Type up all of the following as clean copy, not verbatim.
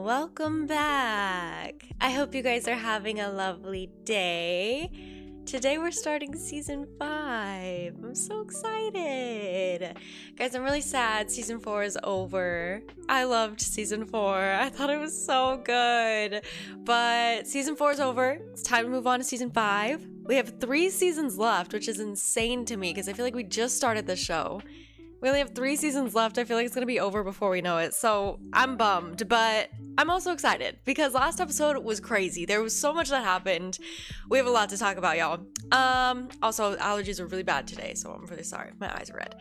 welcome back. I hope you guys are having a lovely day. Today we're starting season 5. I'm so excited. Guys, I'm really sad season 4 is over. I loved season 4. I thought it was so good. But season 4 is over. It's time to move on to season 5. We have 3 seasons left, which is insane to me because I feel like we just started the show. We only have 3 seasons left. I feel like it's going to be over before we know it. So I'm bummed, but I'm also excited because last episode was crazy. There was so much that happened. We have a lot to talk about, y'all. Also, allergies are really bad today, so I'm really sorry. My eyes are red.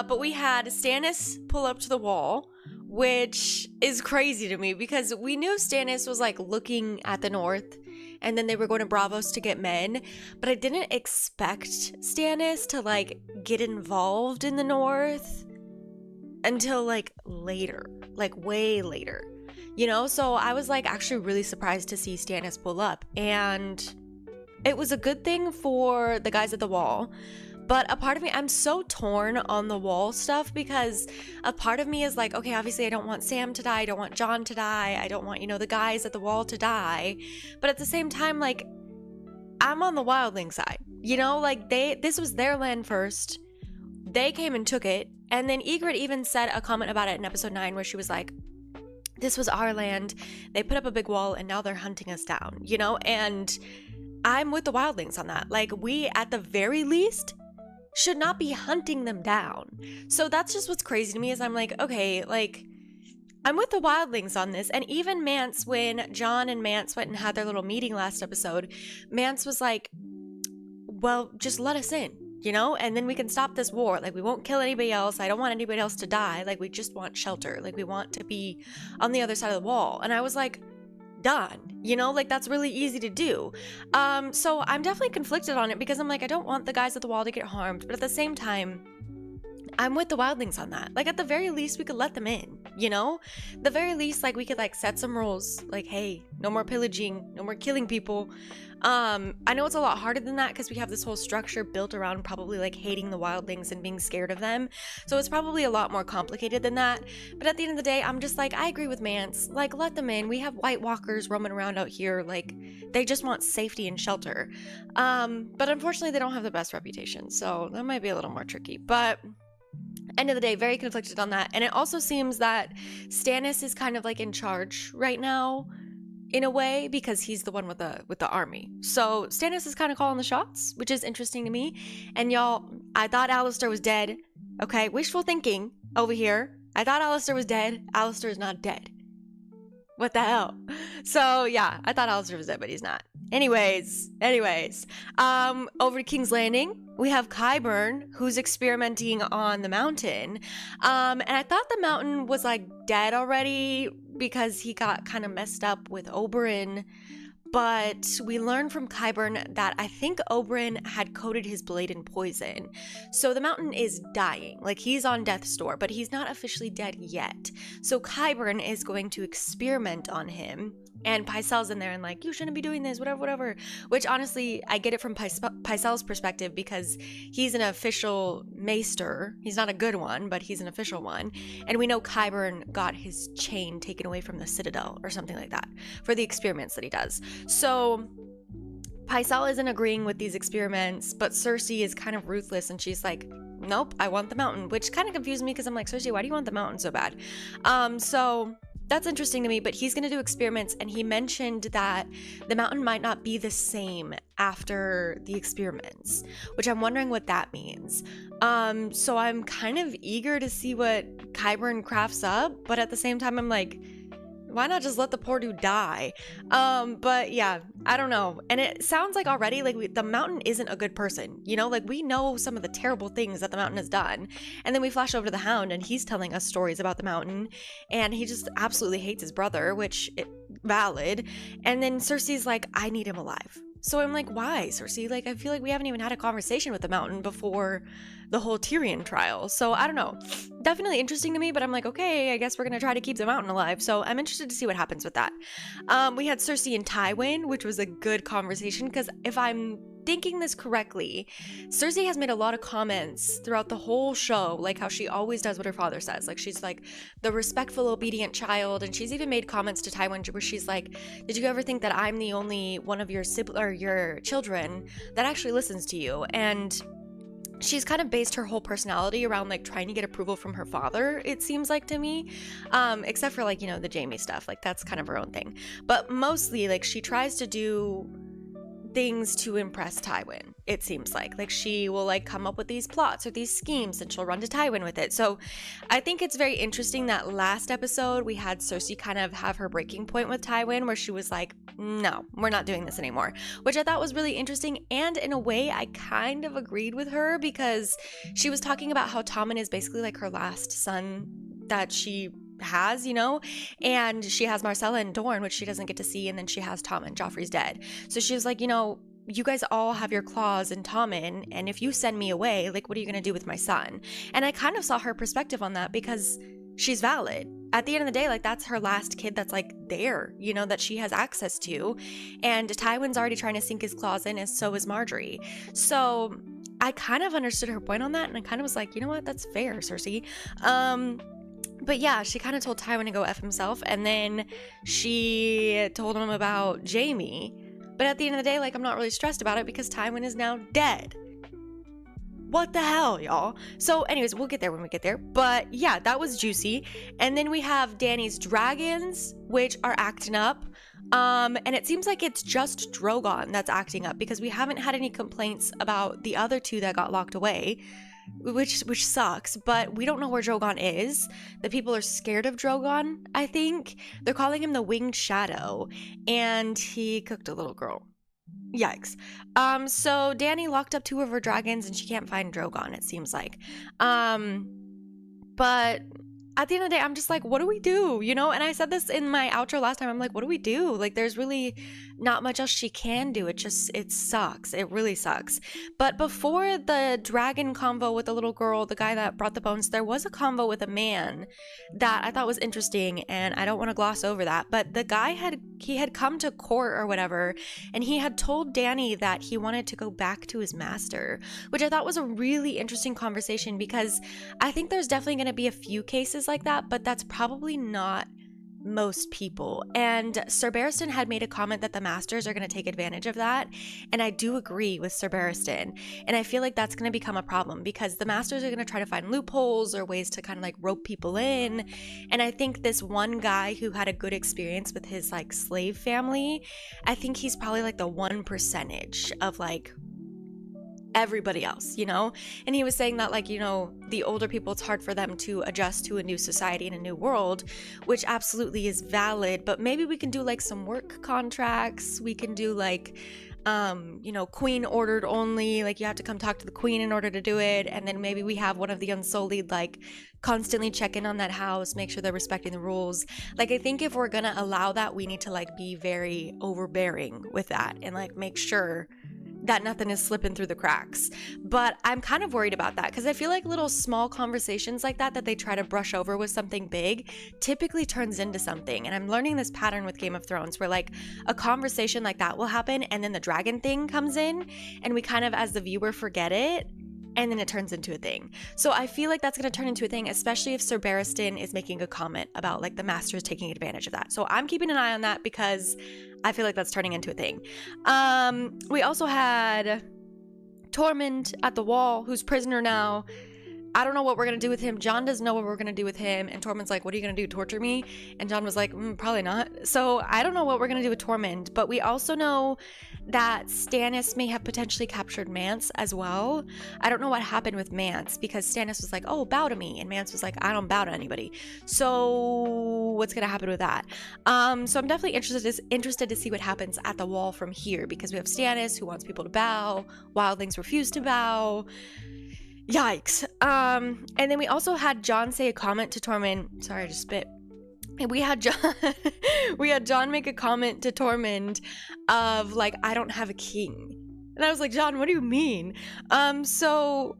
But we had Stannis pull up to the wall, which is crazy to me because we knew Stannis was like looking at the north and then they were going to Bravos to get men, but I didn't expect Stannis to like get involved in the north until like later, like way later, you know? So I was like actually really surprised to see Stannis pull up, and it was a good thing for the guys at the wall. But a part of me, I'm so torn on the wall stuff because a part of me is like, okay, obviously I don't want Sam to die. I don't want Jon to die. I don't want, the guys at the wall to die. But at the same time, like, I'm on the wildling side, like this was their land first. They came and took it. And then Ygritte even said a comment about it in episode 9 where she was like, this was our land. They put up a big wall and now they're hunting us down, and I'm with the wildlings on that. Like, we, at the very least, should not be hunting them down. So that's just what's crazy to me is I'm like, okay, like, I'm with the wildlings on this. And even Mance, when Jon and Mance went and had their little meeting last episode, Mance was like, well, just let us in, and then we can stop this war. Like, we won't kill anybody else. I don't want anybody else to die. Like, we just want shelter. Like, we want to be on the other side of the wall. And I was like, done, like that's really easy to do. So I'm definitely conflicted on it because I'm like, I don't want the guys at the wall to get harmed, but at the same time, I'm with the wildlings on that. Like, at the very least, we could let them in, the very least, like, we could like set some rules, like, hey, no more pillaging, no more killing people. I know it's a lot harder than that because we have this whole structure built around probably like hating the wildlings and being scared of them. So it's probably a lot more complicated than that. But at the end of the day, I'm just like, I agree with Mance. Like, let them in. We have White Walkers roaming around out here. Like, they just want safety and shelter. But unfortunately, they don't have the best reputation. So that might be a little more tricky. But end of the day, very conflicted on that. And it also seems that Stannis is kind of like in charge right now, in a way, because he's the one with the army. So Stannis is kind of calling the shots, which is interesting to me. And y'all, I thought Alistair was dead. Okay, wishful thinking over here. I thought Alistair was dead. Alistair is not dead. What the hell? So yeah, I thought Alistair was dead, but he's not. Anyways, over to King's Landing, we have Qyburn, who's experimenting on the mountain. And I thought the mountain was like dead already because he got kind of messed up with Oberyn. But we learned from Qyburn that I think Oberyn had coated his blade in poison. So the mountain is dying. Like, he's on death's door, but he's not officially dead yet. So Qyburn is going to experiment on him. And Pycelle's in there and like, you shouldn't be doing this, whatever. Which, honestly, I get it from Pycelle's perspective because he's an official maester. He's not a good one, but he's an official one. And we know Qyburn got his chain taken away from the Citadel or something like that for the experiments that he does. So Pycelle isn't agreeing with these experiments, but Cersei is kind of ruthless and she's like, nope, I want the mountain, which kind of confused me because I'm like, Cersei, why do you want the mountain so bad? So that's interesting to me, but he's going to do experiments, and he mentioned that the mountain might not be the same after the experiments, which I'm wondering what that means. So I'm kind of eager to see what Qyburn crafts up, but at the same time, I'm like, why not just let the poor dude die? But yeah, I don't know. And it sounds like already, like, the mountain isn't a good person, like, we know some of the terrible things that the mountain has done. And then we flash over to the Hound and he's telling us stories about the mountain and he just absolutely hates his brother, which valid. And then Cersei's like, I need him alive. So I'm like, why, Cersei? Like, I feel like we haven't even had a conversation with the mountain before the whole Tyrion trial. So I don't know, definitely interesting to me, but I'm like, okay, I guess we're gonna try to keep the mountain alive. So I'm interested to see what happens with that. We had Cersei and Tywin, which was a good conversation, because if I'm thinking this correctly, Cersei has made a lot of comments throughout the whole show, like how she always does what her father says. Like, she's like the respectful, obedient child, and she's even made comments to Tywin where she's like, did you ever think that I'm the only one of your your children that actually listens to you? And she's kind of based her whole personality around like trying to get approval from her father, it seems like to me, except for like, you know, the Jaime stuff, like that's kind of her own thing, but mostly like she tries to do things to impress Tywin. It seems like she will like come up with these plots or these schemes and she'll run to Tywin with it. So I think it's very interesting that last episode we had Cersei kind of have her breaking point with Tywin, where she was like, no, we're not doing this anymore, which I thought was really interesting. And in a way I kind of agreed with her, because she was talking about how Tommen is basically like her last son that she has, you know, and she has Marcella and Dorne, which she doesn't get to see, and then she has Tommen. Joffrey's dead. So she was like, you know, you guys all have your claws in Tommen, and if you send me away, like, what are you going to do with my son? And I kind of saw her perspective on that, because she's valid. At the end of the day, like, that's her last kid that's like there, you know, that she has access to, and Tywin's already trying to sink his claws in, and so is Marjorie. So I kind of understood her point on that, and I kind of was like, you know what, that's fair, Cersei. But yeah, she kind of told Tywin to go F himself, and then she told him about Jaime. But at the end of the day, like, I'm not really stressed about it because Tywin is now dead. What the hell, y'all? So anyways, we'll get there when we get there. But yeah, that was juicy. And then we have Dany's dragons, which are acting up. And it seems like it's just Drogon that's acting up, because we haven't had any complaints about the other two that got locked away, which sucks, but we don't know where Drogon is. The people are scared of Drogon, I think. They're calling him the Winged Shadow, and he cooked a little girl. Yikes. So Dany locked up two of her dragons, and she can't find Drogon, it seems like. But at the end of the day, I'm just like, what do we do? You know, and I said this in my outro last time. I'm like, what do we do? Like, there's really not much else she can do. It sucks. It really sucks. But before the dragon convo with the little girl, the guy that brought the bones, there was a convo with a man that I thought was interesting, and I don't want to gloss over that. But the guy had come to court or whatever, and he had told Dany that he wanted to go back to his master, which I thought was a really interesting conversation, because I think there's definitely going to be a few cases like that, but that's probably not most people. And Sir Barristan had made a comment that the masters are going to take advantage of that, and I do agree with Sir Barristan, and I feel like that's going to become a problem, because the masters are going to try to find loopholes or ways to kind of like rope people in. And I think this one guy who had a good experience with his like slave family, I think he's probably like the 1% of like everybody else, you know? And he was saying that, like, you know, the older people, it's hard for them to adjust to a new society and a new world, which absolutely is valid. But maybe we can do like some work contracts. We can do like, you know, queen ordered only, like you have to come talk to the queen in order to do it. And then maybe we have one of the Unsullied like constantly check in on that house, make sure they're respecting the rules. Like, I think if we're gonna allow that, we need to like be very overbearing with that and like make sure that nothing is slipping through the cracks. But I'm kind of worried about that, because I feel like little small conversations like that they try to brush over with something big typically turns into something. And I'm learning this pattern with Game of Thrones, where like a conversation like that will happen, and then the dragon thing comes in, and we kind of as the viewer forget it, and then it turns into a thing. So I feel like that's going to turn into a thing, especially if Sir Barristan is making a comment about like the masters taking advantage of that. So I'm keeping an eye on that, because I feel like that's turning into a thing. We also had Tormund at the wall, who's prisoner now. I don't know what we're going to do with him. Jon doesn't know what we're going to do with him. And Tormund's like, what are you going to do? Torture me? And Jon was like, probably not. So I don't know what we're going to do with Tormund. But we also know that Stannis may have potentially captured Mance as well. I don't know what happened with Mance, because Stannis was like, oh, bow to me. And Mance was like, I don't bow to anybody. So what's going to happen with that? So I'm definitely interested to see what happens at the wall from here, because we have Stannis who wants people to bow. Wildlings refuse to bow. Yikes. And then we also had Jon say a comment to Tormund. Sorry, I just spit. And we had Jon make a comment to Tormund of like, I don't have a king. And I was like, Jon, what do you mean? So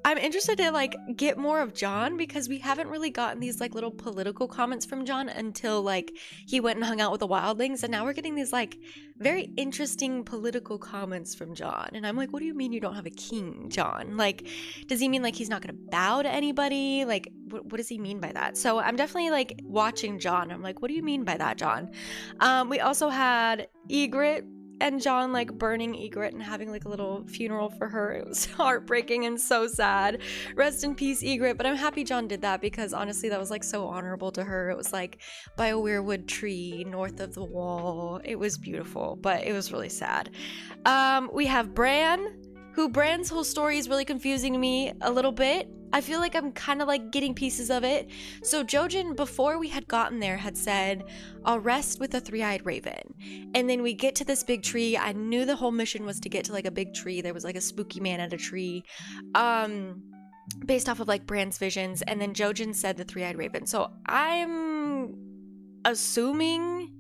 I'm interested to like get more of John because we haven't really gotten these like little political comments from John until like he went and hung out with the wildlings, and now we're getting these like very interesting political comments from John. And I'm like, what do you mean you don't have a king, John? Like, does he mean like he's not gonna bow to anybody? Like, what does he mean by that? So I'm definitely like watching John. I'm like, what do you mean by that, John? We also had Egret and John like burning Egret and having like a little funeral for her. It was heartbreaking and so sad. Rest in peace, Egret. But I'm happy John did that because honestly that was like so honorable to her. It was like by a weirwood tree north of the wall. It was beautiful, but it was really sad. We have Bran, who Bran's whole story is really confusing to me a little bit. I feel like I'm kind of like getting pieces of it. So Jojen, before we had gotten there, had said, I'll rest with a three-eyed raven. And then we get to this big tree. I knew the whole mission was to get to like a big tree. There was like a spooky man at a tree. Based off of like Bran's visions. And then Jojen said the three-eyed raven. So I'm assuming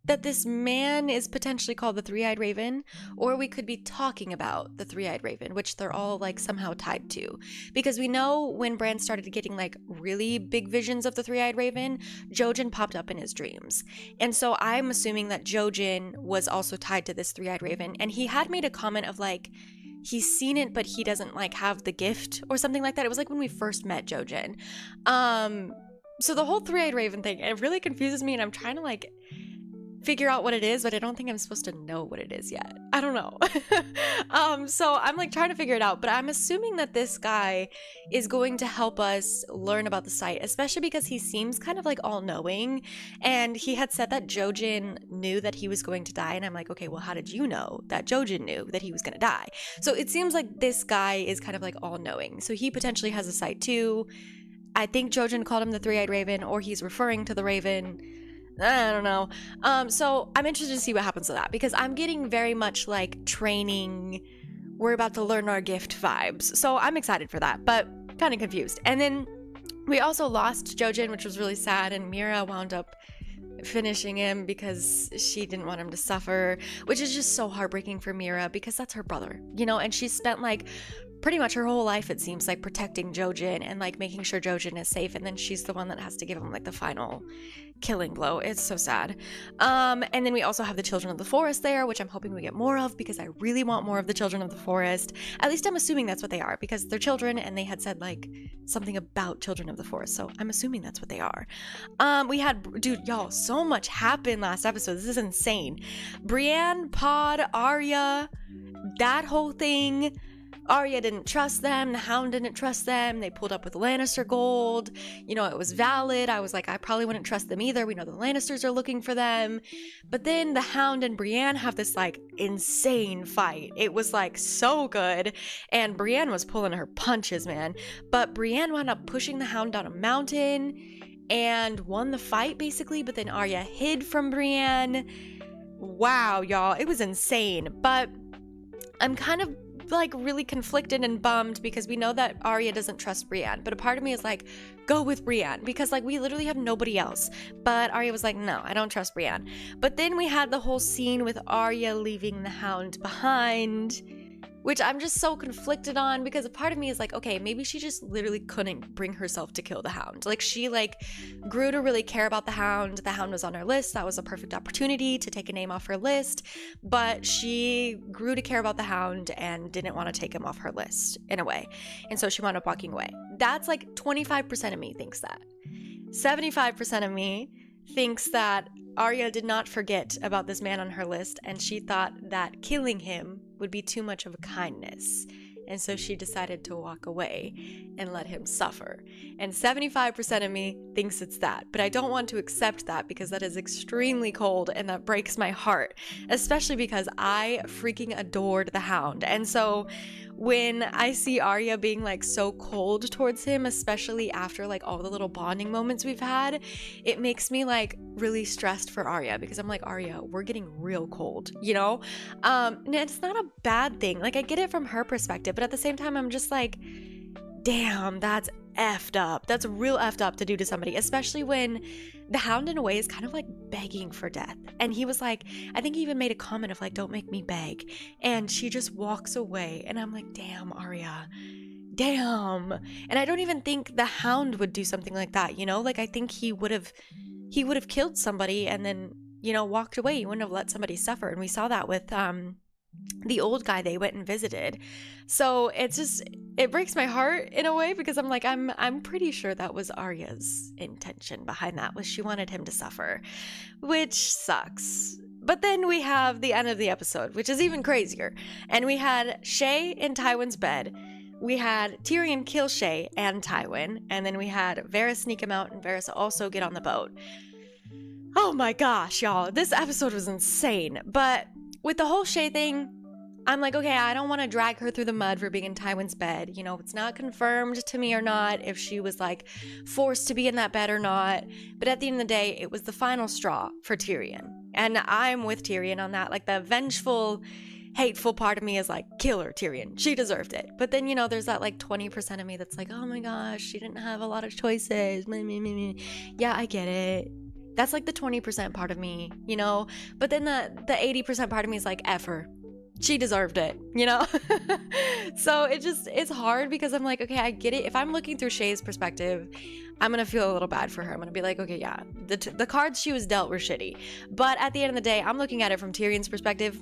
that this man is potentially called the three-eyed raven, or we could be talking about the three-eyed raven, which they're all like somehow tied to, because we know when Bran started getting like really big visions of the three-eyed raven, Jojen popped up in his dreams. And so I'm assuming that Jojen was also tied to this three-eyed raven, and he had made a comment of like he's seen it but he doesn't like have the gift or something like that. It was like when we first met Jojen. So the whole three-eyed raven thing, it really confuses me, and I'm trying to like figure out what it is, but I don't think I'm supposed to know what it is yet. I don't know. So I'm like trying to figure it out, but I'm assuming that this guy is going to help us learn about the site, especially because he seems kind of like all-knowing, and he had said that Jojen knew that he was going to die, and I'm like, okay, well, how did you know that Jojen knew that he was going to die? So it seems like this guy is kind of like all-knowing, so he potentially has a site too. I think Jojen called him the three-eyed raven, or he's referring to the raven. I don't know. So I'm interested to see what happens to that, because I'm getting very much like training, we're about to learn our gift vibes. So I'm excited for that, but kind of confused. And then we also lost Jojen, which was really sad, and Mira wound up finishing him because she didn't want him to suffer, which is just so heartbreaking for Mira because that's her brother, you know, and she spent like pretty much her whole life, it seems like, protecting Jojen and like making sure Jojen is safe, and then she's the one that has to give him like the final killing blow. It's so sad. And then we also have the Children of the Forest there, which I'm hoping we get more of because I really want more of the Children of the Forest. At least I'm assuming that's what they are, because they're children and they had said like something about Children of the Forest, so I'm assuming that's what they are. We had, dude, y'all, so much happened last episode. This is insane. Brienne, Pod, Arya, that whole thing. Arya didn't trust them, the Hound didn't trust them, they pulled up with Lannister gold, you know, it was valid. I was like, I probably wouldn't trust them either, we know the Lannisters are looking for them. But then the Hound and Brienne have this like insane fight. It was like so good, and Brienne was pulling her punches, man. But Brienne wound up pushing the Hound down a mountain and won the fight basically, but then Arya hid from Brienne. Wow, y'all, it was insane. But I'm kind of like really conflicted and bummed because we know that Arya doesn't trust Brienne, but a part of me is like, go with Brienne, because like we literally have nobody else. But Arya was like, no, I don't trust Brienne. But then we had the whole scene with Arya leaving the Hound behind, which I'm just so conflicted on, because a part of me is like, okay, maybe she just literally couldn't bring herself to kill the Hound. Like she like grew to really care about the Hound. The Hound was on her list. That was a perfect opportunity to take a name off her list, but she grew to care about the Hound and didn't want to take him off her list in a way. And so she wound up walking away. That's like 25% of me thinks that. 75% of me thinks that Arya did not forget about this man on her list, and she thought that killing him would be too much of a kindness, and so she decided to walk away and let him suffer. And 75% of me thinks it's that, but I don't want to accept that because that is extremely cold and that breaks my heart, especially because I freaking adored the Hound. And so when I see Arya being like so cold towards him, especially after like all the little bonding moments we've had, it makes me like really stressed for Arya, because I'm like, Arya, we're getting real cold, you know? And it's not a bad thing. Like I get it from her perspective, but at the same time, I'm just like, damn, that's effed up. That's real effed up to do to somebody, especially when the Hound in a way is kind of like begging for death. And he was like, I think he even made a comment of like, don't make me beg. And she just walks away. And I'm like, damn, Arya, damn. And I don't even think the Hound would do something like that, you know? Like, I think he would have killed somebody and then, you know, walked away. He wouldn't have let somebody suffer. And we saw that with the old guy they went and visited. So it's just, it breaks my heart in a way, because I'm like, I'm pretty sure that was Arya's intention behind that, was she wanted him to suffer, which sucks. But then we have the end of the episode, which is even crazier. And we had Shae in Tywin's bed. We had Tyrion kill Shae and Tywin. And then we had Varys sneak him out and Varys also get on the boat. Oh my gosh, y'all. This episode was insane. But with the whole Shae thing, I'm like, okay, I don't want to drag her through the mud for being in Tywin's bed. You know, it's not confirmed to me or not if she was like forced to be in that bed or not. But at the end of the day, it was the final straw for Tyrion. And I'm with Tyrion on that. Like, the vengeful, hateful part of me is like, kill her, Tyrion. She deserved it. But then, you know, there's that like 20% of me that's like, oh my gosh, she didn't have a lot of choices. Yeah, I get it. That's like the 20% part of me, you know? But then the 80% part of me is like, F her. She deserved it, you know? So it's hard, because I'm like, okay, I get it. If I'm looking through Shae's perspective, I'm gonna feel a little bad for her. I'm gonna be like, okay, yeah, the cards she was dealt were shitty. But at the end of the day, I'm looking at it from Tyrion's perspective.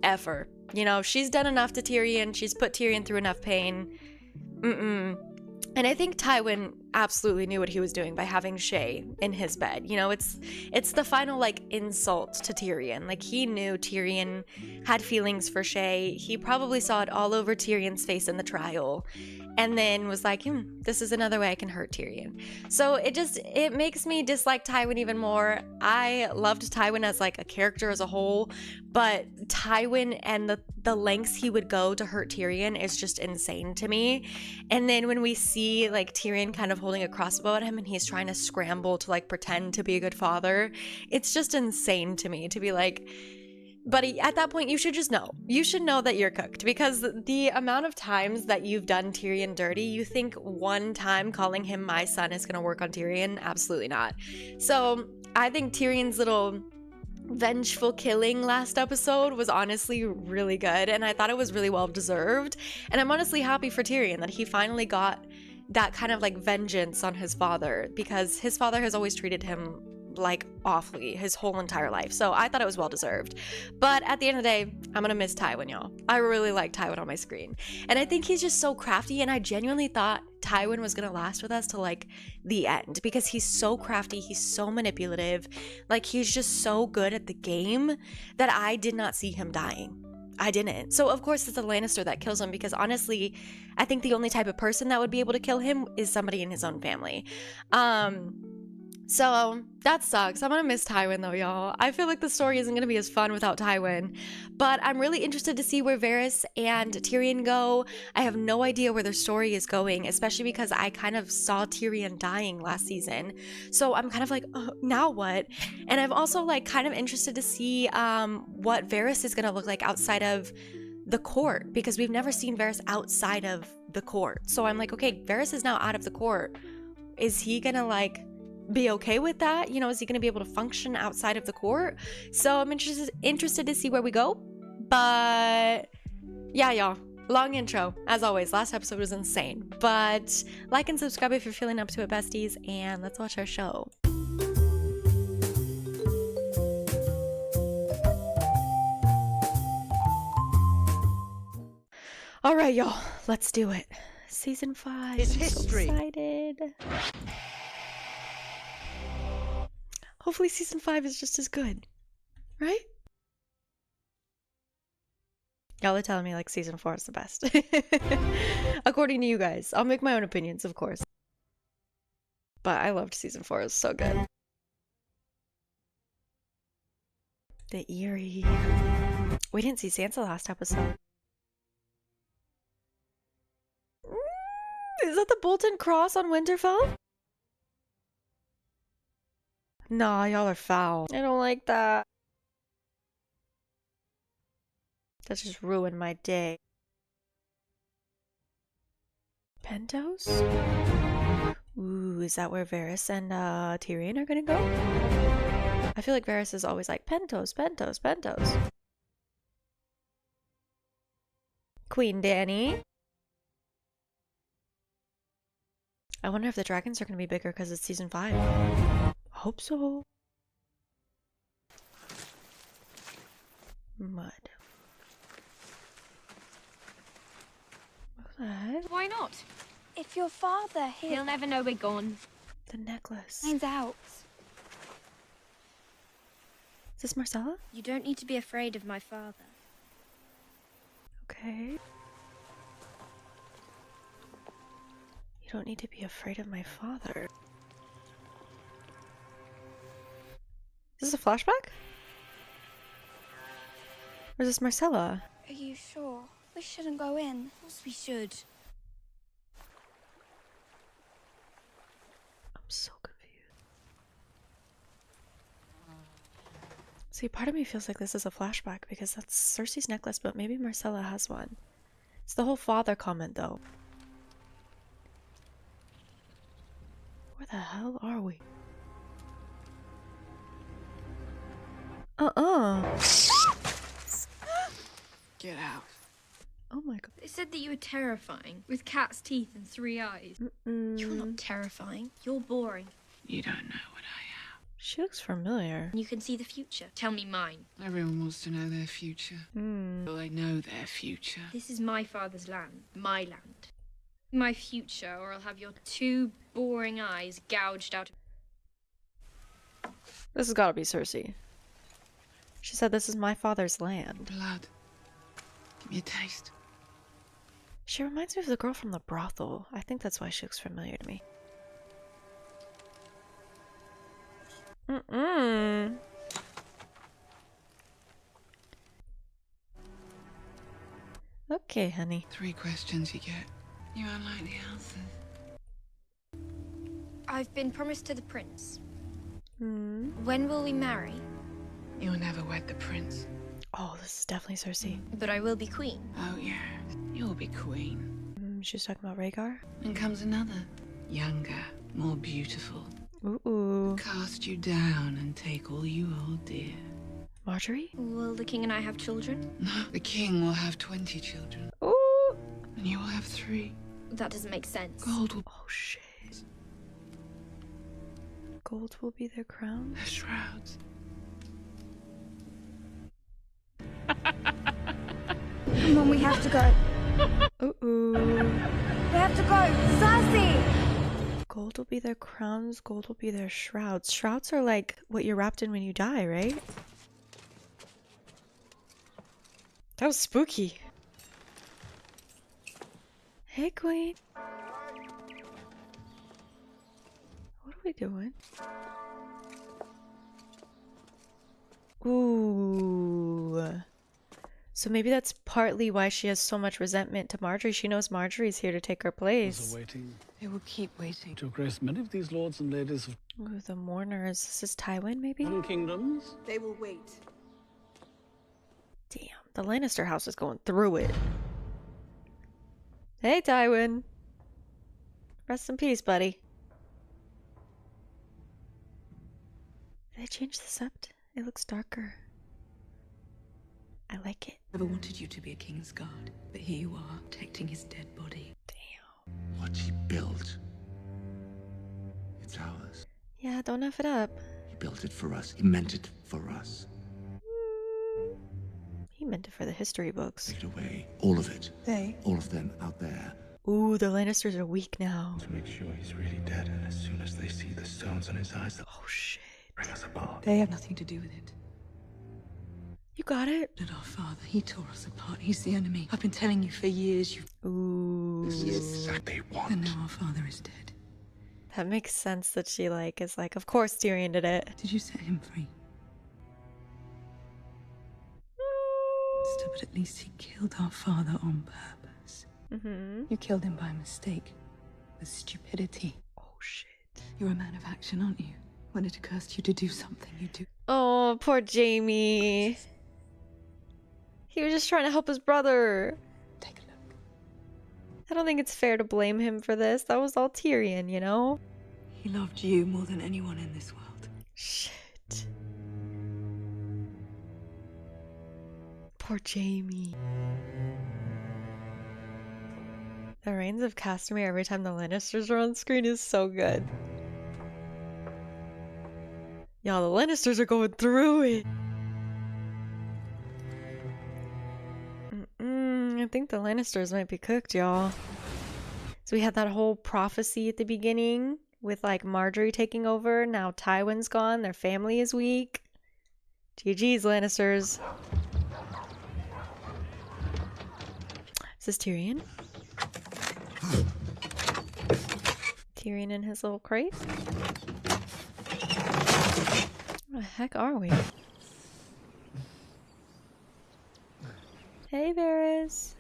F her. You know, she's done enough to Tyrion. She's put Tyrion through enough pain. And I think Tywin absolutely knew what he was doing by having Shae in his bed. You know, it's the final like insult to Tyrion. Like, he knew Tyrion had feelings for Shae. He probably saw it all over Tyrion's face in the trial, and then was like, this is another way I can hurt Tyrion. So it makes me dislike Tywin even more. I loved Tywin as like a character as a whole, but Tywin and the lengths he would go to hurt Tyrion is just insane to me. And then when we see like Tyrion kind of holding a crossbow at him and he's trying to scramble to like pretend to be a good father, it's just insane to me to be like, buddy, at that point, you should just know. You should know that you're cooked, because the amount of times that you've done Tyrion dirty, you think one time calling him my son is going to work on Tyrion? Absolutely not. So I think Tyrion's little vengeful killing last episode was honestly really good, and I thought it was really well deserved. And I'm honestly happy for Tyrion that he finally got that kind of like vengeance on his father, because his father has always treated him like awfully his whole entire life. So I thought it was well deserved. But at the end of the day, I'm gonna miss Tywin, y'all. I really like Tywin on my screen, and I think he's just so crafty, and I genuinely thought Tywin was gonna last with us to like the end, because he's so crafty, he's so manipulative, like he's just so good at the game that I did not see him dying. I didn't. So of course it's a Lannister that kills him, because honestly, I think the only type of person that would be able to kill him is somebody in his own family. So that sucks. I'm gonna miss Tywin though, y'all. I feel like the story isn't gonna be as fun without Tywin. But I'm really interested to see where Varys and Tyrion go. I have no idea where their story is going, especially because I kind of saw Tyrion dying last season. So I'm kind of like, oh, now what? And I'm also like kind of interested to see what Varys is gonna look like outside of the court, because we've never seen Varys outside of the court. So I'm like, okay, Varys is now out of the court. Is he gonna like be okay with that? You know, is he going to be able to function outside of the court? So I'm interested to see where we go. But yeah, y'all, long intro as always. Last episode was insane, but like and subscribe if you're feeling up to it, besties, and let's watch our show. All right, y'all, let's do it. Season 5. It's history. So excited. Hopefully season 5 is just as good, right? Y'all are telling me like season 4 is the best. According to you guys. I'll make my own opinions, of course. But I loved season 4. It was so good. The Eerie. We didn't see Sansa last episode. Is that the Bolton Cross on Winterfell? Nah, y'all are foul. I don't like that. That just ruined my day. Pentos? Ooh, is that where Varys and Tyrion are gonna go? I feel like Varys is always like, Pentos, Pentos, Pentos. Queen Dany. I wonder if the dragons are going to be bigger because it's season 5. I hope so. Mud. What's that? Why not? If your father, He'll never know we're gone. The necklace. finds out. Is this Marcella? You don't need to be afraid of my father. Okay. You don't need to be afraid of my father. Is this a flashback? Or is this Marcella? Are you sure? We shouldn't go in. Of course we should. I'm so confused. See, part of me feels like this is a flashback because that's Cersei's necklace, but maybe Marcella has one. It's the whole father comment, though. Where the hell are we? Get out. Oh my god. They said that you were terrifying, with cat's teeth and 3 eyes. You're not terrifying. You're boring. You don't know what I am. She looks familiar. You can see the future. Tell me mine. Everyone wants to know their future. Well, I know their future. This is my father's land. My land. My future, or I'll have your 2 boring eyes gouged out. This has gotta be Cersei. She said this is my father's land. Blood. Give me a taste. She reminds me of the girl from the brothel. I think that's why she looks familiar to me. Okay, honey. 3 questions you get. You won't like the answers. I've been promised to the prince. Hmm. When will we marry? You'll never wed the prince. Oh, this is definitely Cersei. But I will be queen. Oh, yeah. You'll be queen. She's talking about Rhaegar. And comes another. Younger, more beautiful. Ooh. Cast you down and take all you hold dear. Marjorie? Will the king and I have children? No, the king will have 20 children. Ooh. And you will have 3. That doesn't make sense. Gold will Oh, shit. Gold will be their crown? their shrouds. Come on, we have to go. Ooh. We have to go. Cersei! Gold will be their crowns, gold will be their shrouds. Shrouds are like what you're wrapped in when you die, right? That was spooky. Hey, queen. What are we doing? Ooh. So maybe that's partly why she has so much resentment to Marjorie. She knows Marjorie's here to take her place. Waiting. They will keep waiting. Your Grace, many of these lords and ladies of Ooh, the mourners. This is Tywin, maybe? one kingdoms. They will wait. Damn, the Lannister house is going through it. Hey, Tywin. Rest in peace, buddy. Did I change the sept? It looks darker. I like it. Never wanted you to be a king's guard, but here you are, protecting his dead body. Damn. What he built, it's ours. Yeah, don't F it up. He built it for us. He meant it for us. He meant it for the history books. Take it away. All of it. They? All of them out there. Ooh, the Lannisters are weak now. To make sure he's really dead, and as soon as they see the stones on his eyes, they'll Oh, shit. bring us apart. They have nothing to do with it. You got it? But our father, he tore us apart. He's the enemy. I've been telling you for years. Ooh. This is exactly what they And want. now our father is dead. That makes sense that she, like, is like, of course Tyrion did it. Did you set him free? Still, but at least he killed our father on purpose. Mm-hmm. You killed him by mistake. With stupidity. Oh, shit. You're a man of action, aren't you? When it occurs to you to do something, you do. Oh, poor Jamie. He was just trying to help his brother. Take a look. I don't think it's fair to blame him for this. That was all Tyrion, you know? He loved you more than anyone in this world. Shit. Poor Jamie. The Reigns of Castamere every time the Lannisters are on screen is so good. Y'all, the Lannisters are going through it. I think the Lannisters might be cooked, y'all. So we had that whole prophecy at the beginning with like Marjorie taking over. Now Tywin's gone. Their family is weak. GG's, Lannisters. Is this Tyrion? Tyrion in his little crate? Where the heck are we? Hey, Varys.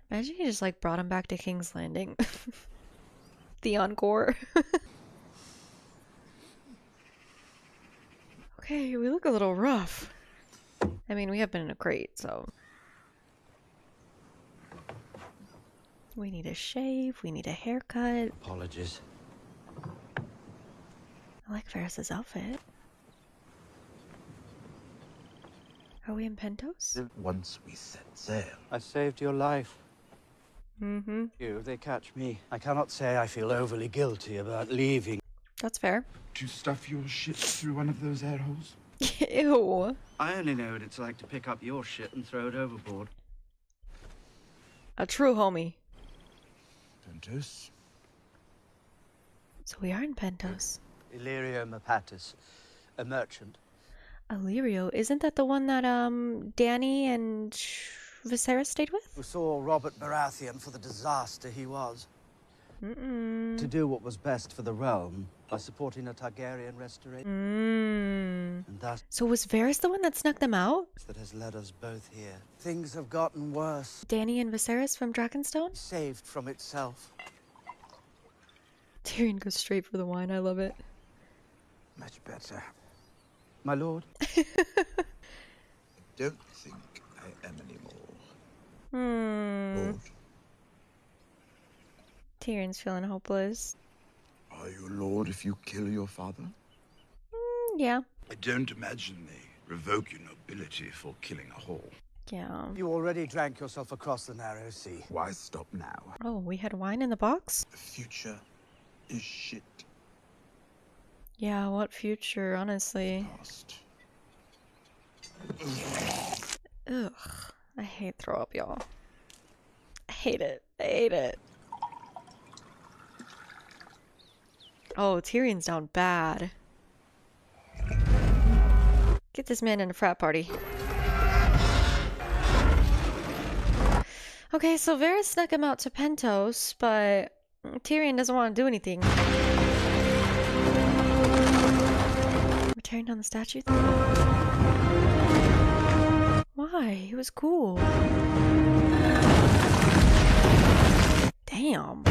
Imagine you just like brought him back to King's Landing. The encore. Okay, we look a little rough. I mean, we have been in a crate, so. We need a shave, we need a haircut. Apologies. I like Varys' outfit. Are we in Pentos? Once we set sail. I saved your life. Mm-hmm. If they catch me, I cannot say I feel overly guilty about leaving. That's fair. To stuff your shit through one of those air holes? Ew. I only know what it's like to pick up your shit and throw it overboard. A true homie. Pentos? So we are in Pentos. Illyrio Mapatis, a merchant. Illyrio, isn't that the one that Dany and Viserys stayed with? Who saw Robert Baratheon for the disaster he was. To do what was best for the realm by supporting a Targaryen restoration. And that's So was Varys the one that snuck them out? that has led us both here. Things have gotten worse. Dany and Viserys from Dragonstone? Saved from itself. Tyrion goes straight for the wine. I love it. Much better. My lord? Don't think I am anymore. Lord, Tyrion's feeling hopeless. are you Lord if you kill your father? Yeah. I don't imagine they revoke your nobility for killing a whore. Yeah. You already drank yourself across the narrow sea. Why stop now? Oh, we had wine in the box? The future is shit. Yeah, what future, honestly. Past. Ugh. I hate throw up, y'all. I hate it. I hate it. Oh, Tyrion's down bad. Get this man in a frat party. Okay, so Varys snuck him out to Pentos, but Tyrion doesn't want to do anything. We're tearing down the statue thing? Why? He was cool. Damn.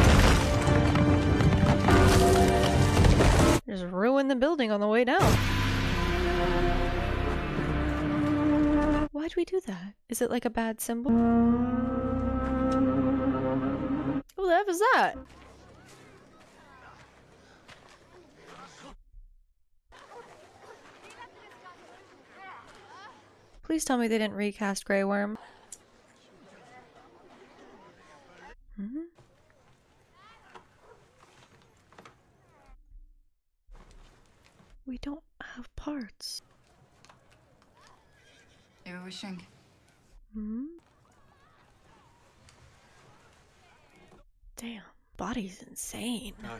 Just ruined the building on the way down. Why'd we do that? Is it like a bad symbol? Who the F is that? Please tell me they didn't recast Grey Worm. We don't have parts. They were wishing. Damn, body's insane. What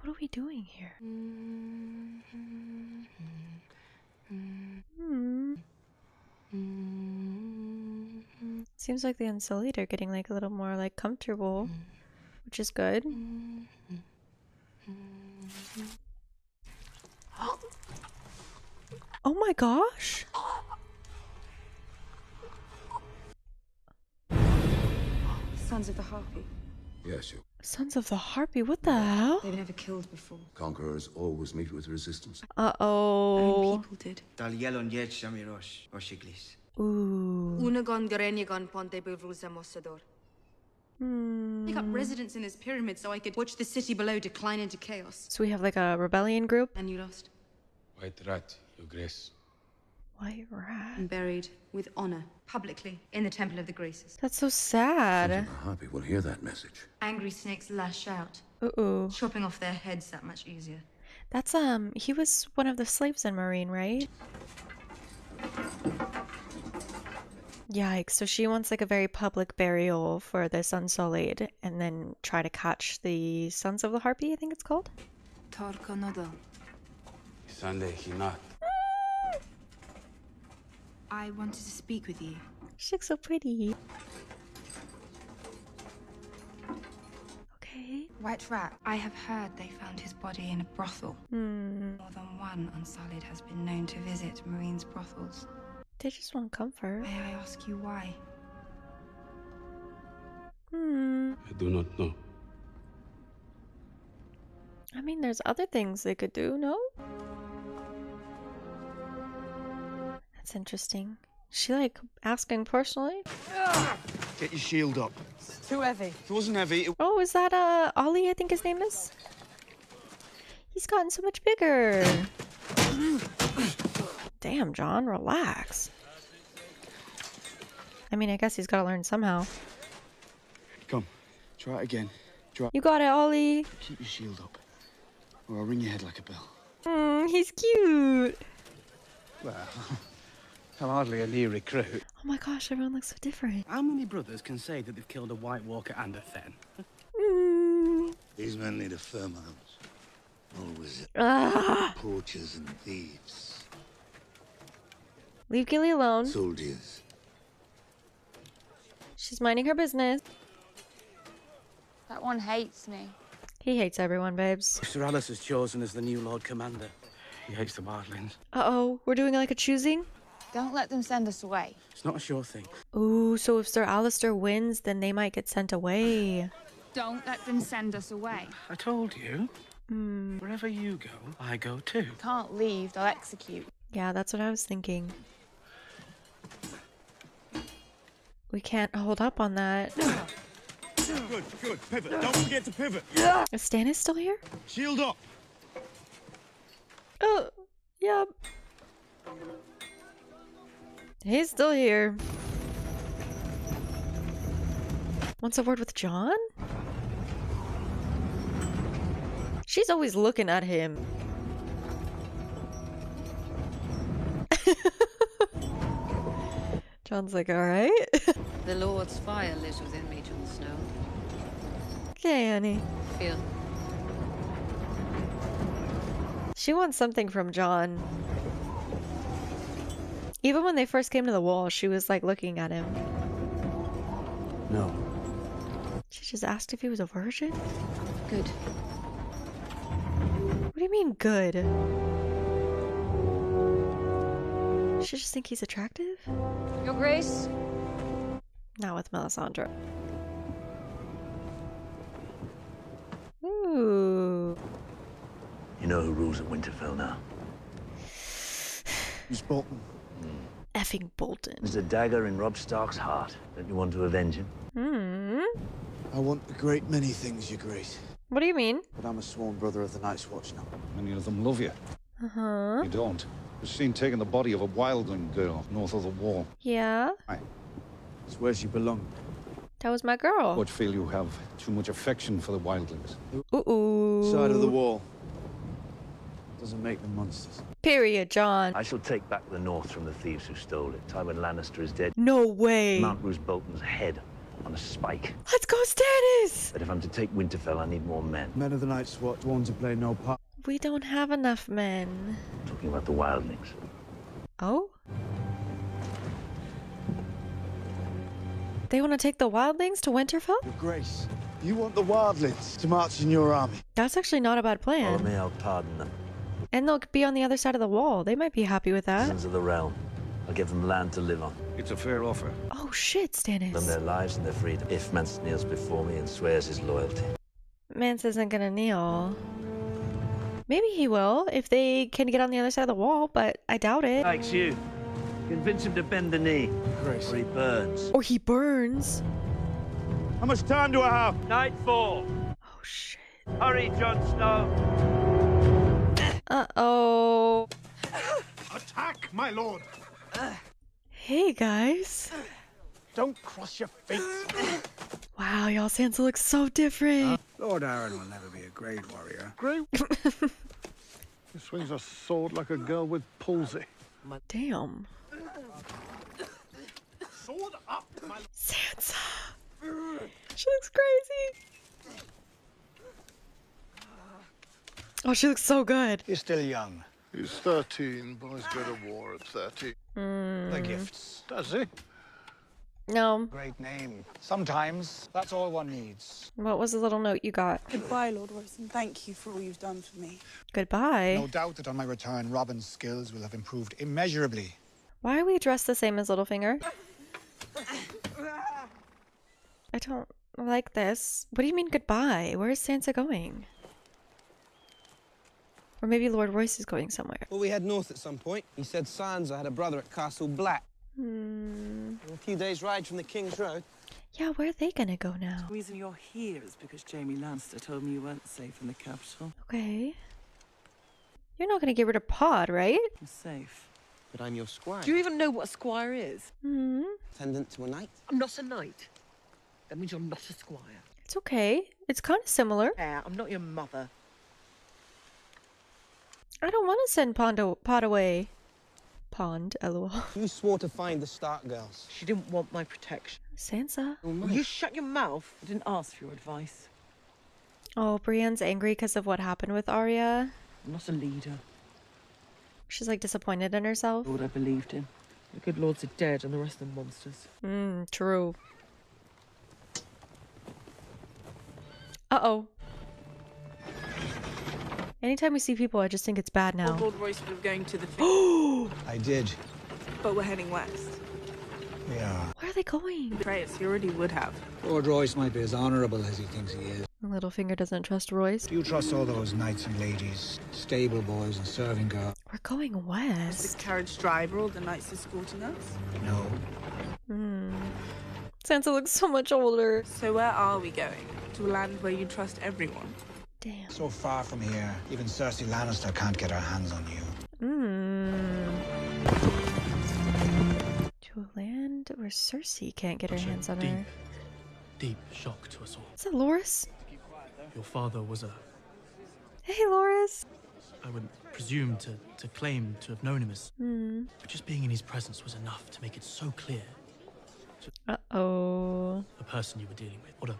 What are we doing here? Seems like the Unsullied are getting like a little more like comfortable, which is good. Oh my gosh! Sons of the Harpy. Yes, you Sons of the Harpy, what the hell? They've never killed before. conquerors always meet with resistance. Uh-oh. People did. Ooh. Unagon Garenyagon Ponte Bevruza Mossador. Pick up residence in this pyramid so I could watch the city below decline into chaos. So we have like a rebellion group? And you lost. Quite right, Your Grace. White rat. And buried with honor, publicly, in the Temple of the Graces. That's so Sons sad. of the Harpy will hear that message. Angry snakes lash out, Uh-oh. chopping off their heads that much easier. That's, he was one of the slaves in Marine, right? Yikes. So she wants like a very public burial for this Unsullied and then try to catch the Sons of the Harpy, I think it's called. Sunday, not. I wanted to speak with you. She looks so pretty. Okay. White Rat, I have heard they found his body in a brothel. More than one Unsullied has been known to visit Marine's brothels. They just want comfort. May I ask you why? I do not know. I mean, there's other things they could do, no? That's interesting. She like asking personally? Get your shield up. It's too heavy. If it wasn't heavy, it... Oh, is that Ollie, I think his name is? He's gotten so much bigger. Damn, John, relax. I mean, I guess he's gotta learn somehow. Come, try it again. Try. You got it, Ollie. Keep your shield up, or I'll ring your head like a bell. He's cute. Well, I'm hardly a new recruit. Oh my gosh, everyone looks so different. How many brothers can say that they've killed a White Walker and a Fen? These men need a firm arms. Always poachers and thieves. Leave Gilly alone. Soldiers. She's minding her business. That one hates me. He hates everyone, babes. Sir Alice is chosen as the new Lord Commander. He hates the wildlings. Uh-oh, we're doing like a choosing? Don't let them send us away. It's not a sure thing. Ooh, so if Sir Alistair wins, then they might get sent away. Don't let them send us away. I told you. Wherever you go, I go too. Can't leave, they'll execute. Yeah, that's what I was thinking. We can't hold up on that. Good. Pivot. Don't forget to pivot. Is Stannis still here? Shield up. Oh, yep. He's still here. Wants a word with John? She's always looking at him. John's like, alright. The Lord's fire lives within me, Jon Snow. Okay, honey. Feel. She wants something from John. Even when they first came to the wall, she was like looking at him. No. She just asked if he was a virgin? Good. What do you mean, good? She just think he's attractive? Your Grace? Not with Melisandre. Ooh. You know who rules at Winterfell now? Who's Bolton? Effing Bolton. There's a dagger in Robb Stark's heart. Don't you want to avenge him? I want a great many things, Your Grace. What do you mean? But I'm a sworn brother of the Night's Watch now. Many of them love you. Uh-huh. You don't. Was seen taking the body of a wildling girl north of the wall. Yeah? It's where she belonged. That was my girl. But feel you have too much affection for the wildlings. Ooh. Side of the wall. Doesn't make them monsters. Period, John. I shall take back the north from the thieves who stole it. Tywin Lannister is dead. No way. Mount Roose Bolton's head on a spike. Let's go, Stannis! But if I'm to take Winterfell, I need more men. Men of the Night's Watch want to play no part. We don't have enough men. I'm talking about the wildlings. Oh? They want to take the wildlings to Winterfell? Your Grace, you want the wildlings to march in your army. That's actually not a bad Follow plan. me, I'll pardon them. And they'll be on the other side of the wall. They might be happy with that. Citizens of the realm. I'll give them land to live on. It's a fair offer. Oh shit, Them their Stannis. lives and their freedom. If Mance kneels before me and swears his loyalty. Mance isn't gonna kneel. Maybe he will if they can get on the other side of the wall, but I doubt it. Likes you. Convince him to bend the knee. Grace. Or he burns. Or he burns. How much time do I have? Nightfall. Oh shit. Hurry, Jon Snow. Uh-oh. Attack, my lord. Hey guys. Don't cross your feet. Wow, y'all, Sansa looks so different. Lord Aaron will never be a great warrior. Great. He swings a sword like a girl with palsy. Damn. Sword up, my Sansa. She looks crazy. Oh, she looks so good. You're still young. He's 13, boys go to war at 13. The gifts. Does he? No. Great name. Sometimes that's all one needs. What was the little note you got? Goodbye, Lord Royce, and thank you for all you've done for me. Goodbye. No doubt that on my return, Robin's skills will have improved immeasurably. Why are we dressed the same as Littlefinger? I don't like this. What do you mean goodbye? Where is Sansa going? Or maybe Lord Royce is going somewhere. Well, we head north at some point. He said Sansa had a brother at Castle Black. A few days' ride from the King's Road. Yeah, where are they gonna go now? The reason you're here is because Jaime Lannister told me you weren't safe in the capital. Okay. You're not gonna get rid of Pod, right? I'm safe. But I'm your squire. Do you even know what a squire is? Attendant to a knight. I'm not a knight. That means you're not a squire. It's okay. It's kind of similar. Yeah, I'm not your mother. I don't want to send Pod away. Pond, lol. You swore to find the Stark girls. She didn't want my protection. Sansa. Will you shut your mouth? I didn't ask for your advice. Oh, Brienne's angry because of what happened with Arya. I'm not a leader. She's like disappointed in herself. Lord I believed in. The good lords are dead and the rest are monsters. True. Uh-oh. Anytime we see people, I just think it's bad now. Lord Royce would have going to the I did. but we're heading west. We are. Where are they going? Prayers, he already would have. Lord Royce might be as honourable as he thinks he is. Littlefinger doesn't trust Royce. Do you trust all those knights and ladies, stable boys and serving girls? We're going Is west. the carriage driver or the knights escorting us? No. Sansa looks so much older. So where are we going? To a land where you trust everyone? Damn. So far from here, even Cersei Lannister can't get her hands on you. To a land where Cersei can't get her hands on her. Deep shock to us all. Is that Loras? Your father was a... Hey, Loras. I wouldn't presume to claim to have known him as... But just being in his presence was enough to make it so clear. Uh-oh. The person you were dealing with. What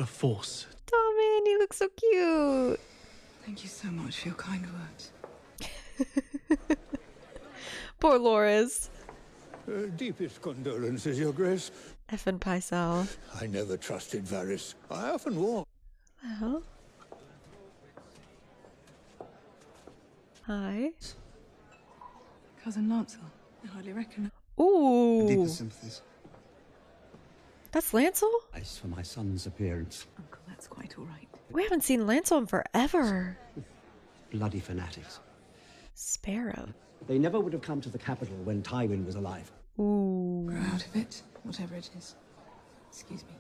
a force. Oh, man, he looks so cute. Thank you so much for your kind words. Poor Loras. Deepest condolences, Your Grace. Effin' Pycelle. I never trusted Varys. I often walked. The hell? Hi. Cousin Lancel, I hardly recognise. Ooh. Deepest sympathies. That's Lancel? Thanks for my son's appearance. Uncle, that's quite all right. We haven't seen Lancel in forever. Bloody fanatics. Sparrow. They never would have come to the capital when Tywin was alive. Ooh. Grow out of it, whatever it is. Excuse me.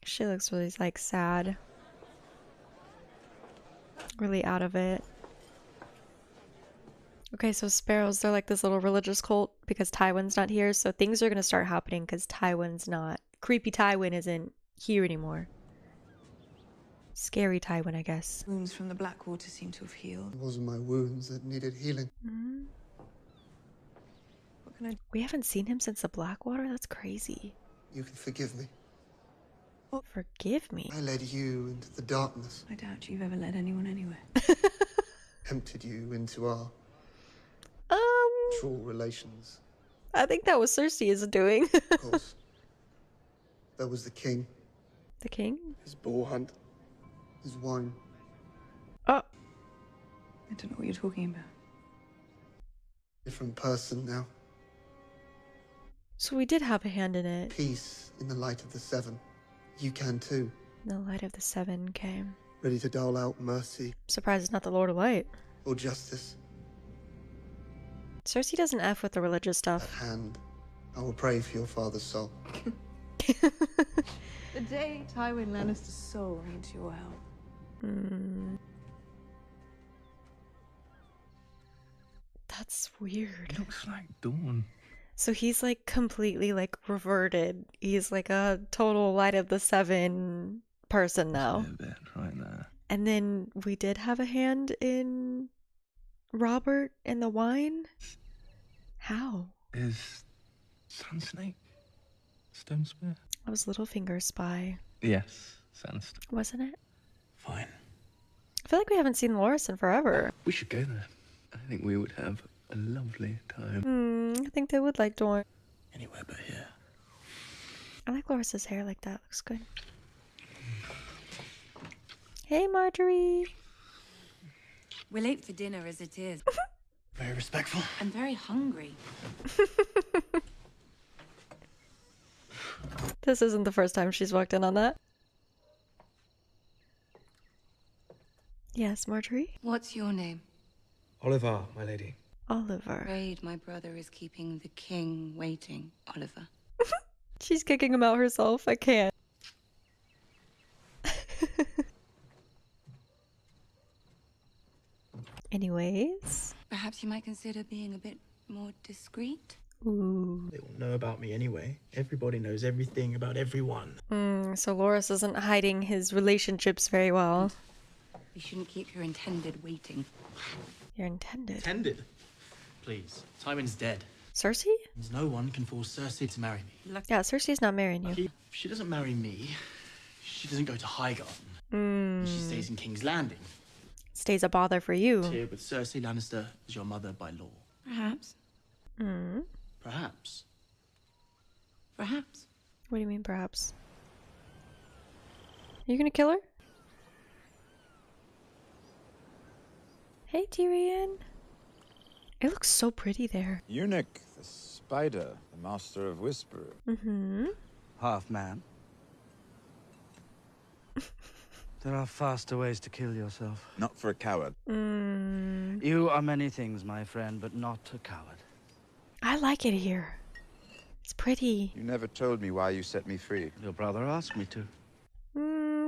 She looks really, like, sad. Really out of it. Okay, so sparrows, they're like this little religious cult because Tywin's not here, so things are gonna start happening because Tywin's not. Creepy Tywin isn't here anymore. Scary Tywin, I guess. Wounds from the Blackwater seem to have healed. It wasn't my wounds that needed healing. What can I... We haven't seen him since the Blackwater? That's crazy. You can forgive me. Forgive me? I led you into the darkness. I doubt you've ever led anyone anywhere. Tempted you into our true relations. I think that was Cersei is doing. Of course. There was the king. The king? His boar hunt. His wine. Oh. I don't know what you're talking about. Different person now. So we did have a hand in it. Peace in the light of the seven. You can too. In the light of the seven came. Ready to dole out mercy. Surprised it's not the Lord of Light. Or justice. Cersei doesn't F with the religious stuff. Hand. I will pray for your father's soul. The day Tywin Lannister's soul needs your help. That's weird. Looks like dawn. So he's like completely like reverted. He's like a total Light of the Seven person now. A bit right there. And then we did have a hand in Robert and the wine. How? Is Sun Snake Stone Spear? That was Littlefinger's spy, Yes, Sandstone. wasn't it? Fine. I feel like we haven't seen Loris in forever. We should go there. I think we would have a lovely time. I think they would like Dorne. Anywhere but here. I like Loris's hair like that. Looks good. Hey, Marjorie. We're late for dinner as it is. Very respectful. I'm very hungry. This isn't the first time she's walked in on that. Yes, Marjorie? What's your name? Oliver, my lady. Oliver. Afraid my brother is keeping the king waiting, Oliver. She's kicking him out herself. I can't. Anyways. Perhaps you might consider being a bit more discreet? Ooh. They all know about me anyway. Everybody knows everything about everyone. So Loris isn't hiding his relationships very well. You shouldn't keep your intended waiting. Your intended? Intended? Please. Tywin's dead. Cersei? No one can force Cersei to marry me. Yeah, Cersei's not marrying you. If she doesn't marry me, she doesn't go to Highgarden. She stays in King's Landing. Stays a bother for you. Here with Cersei Lannister as your mother by law. Perhaps. Perhaps. Perhaps. What do you mean, perhaps? Are you gonna kill her? Hey, Tyrion. It looks so pretty there. Eunuch, the spider, the master of whisper. Half man. There are faster ways to kill yourself. Not for a coward. You are many things, my friend, but not a coward. I like it here. It's pretty. You never told me why you set me free. Your brother asked me to.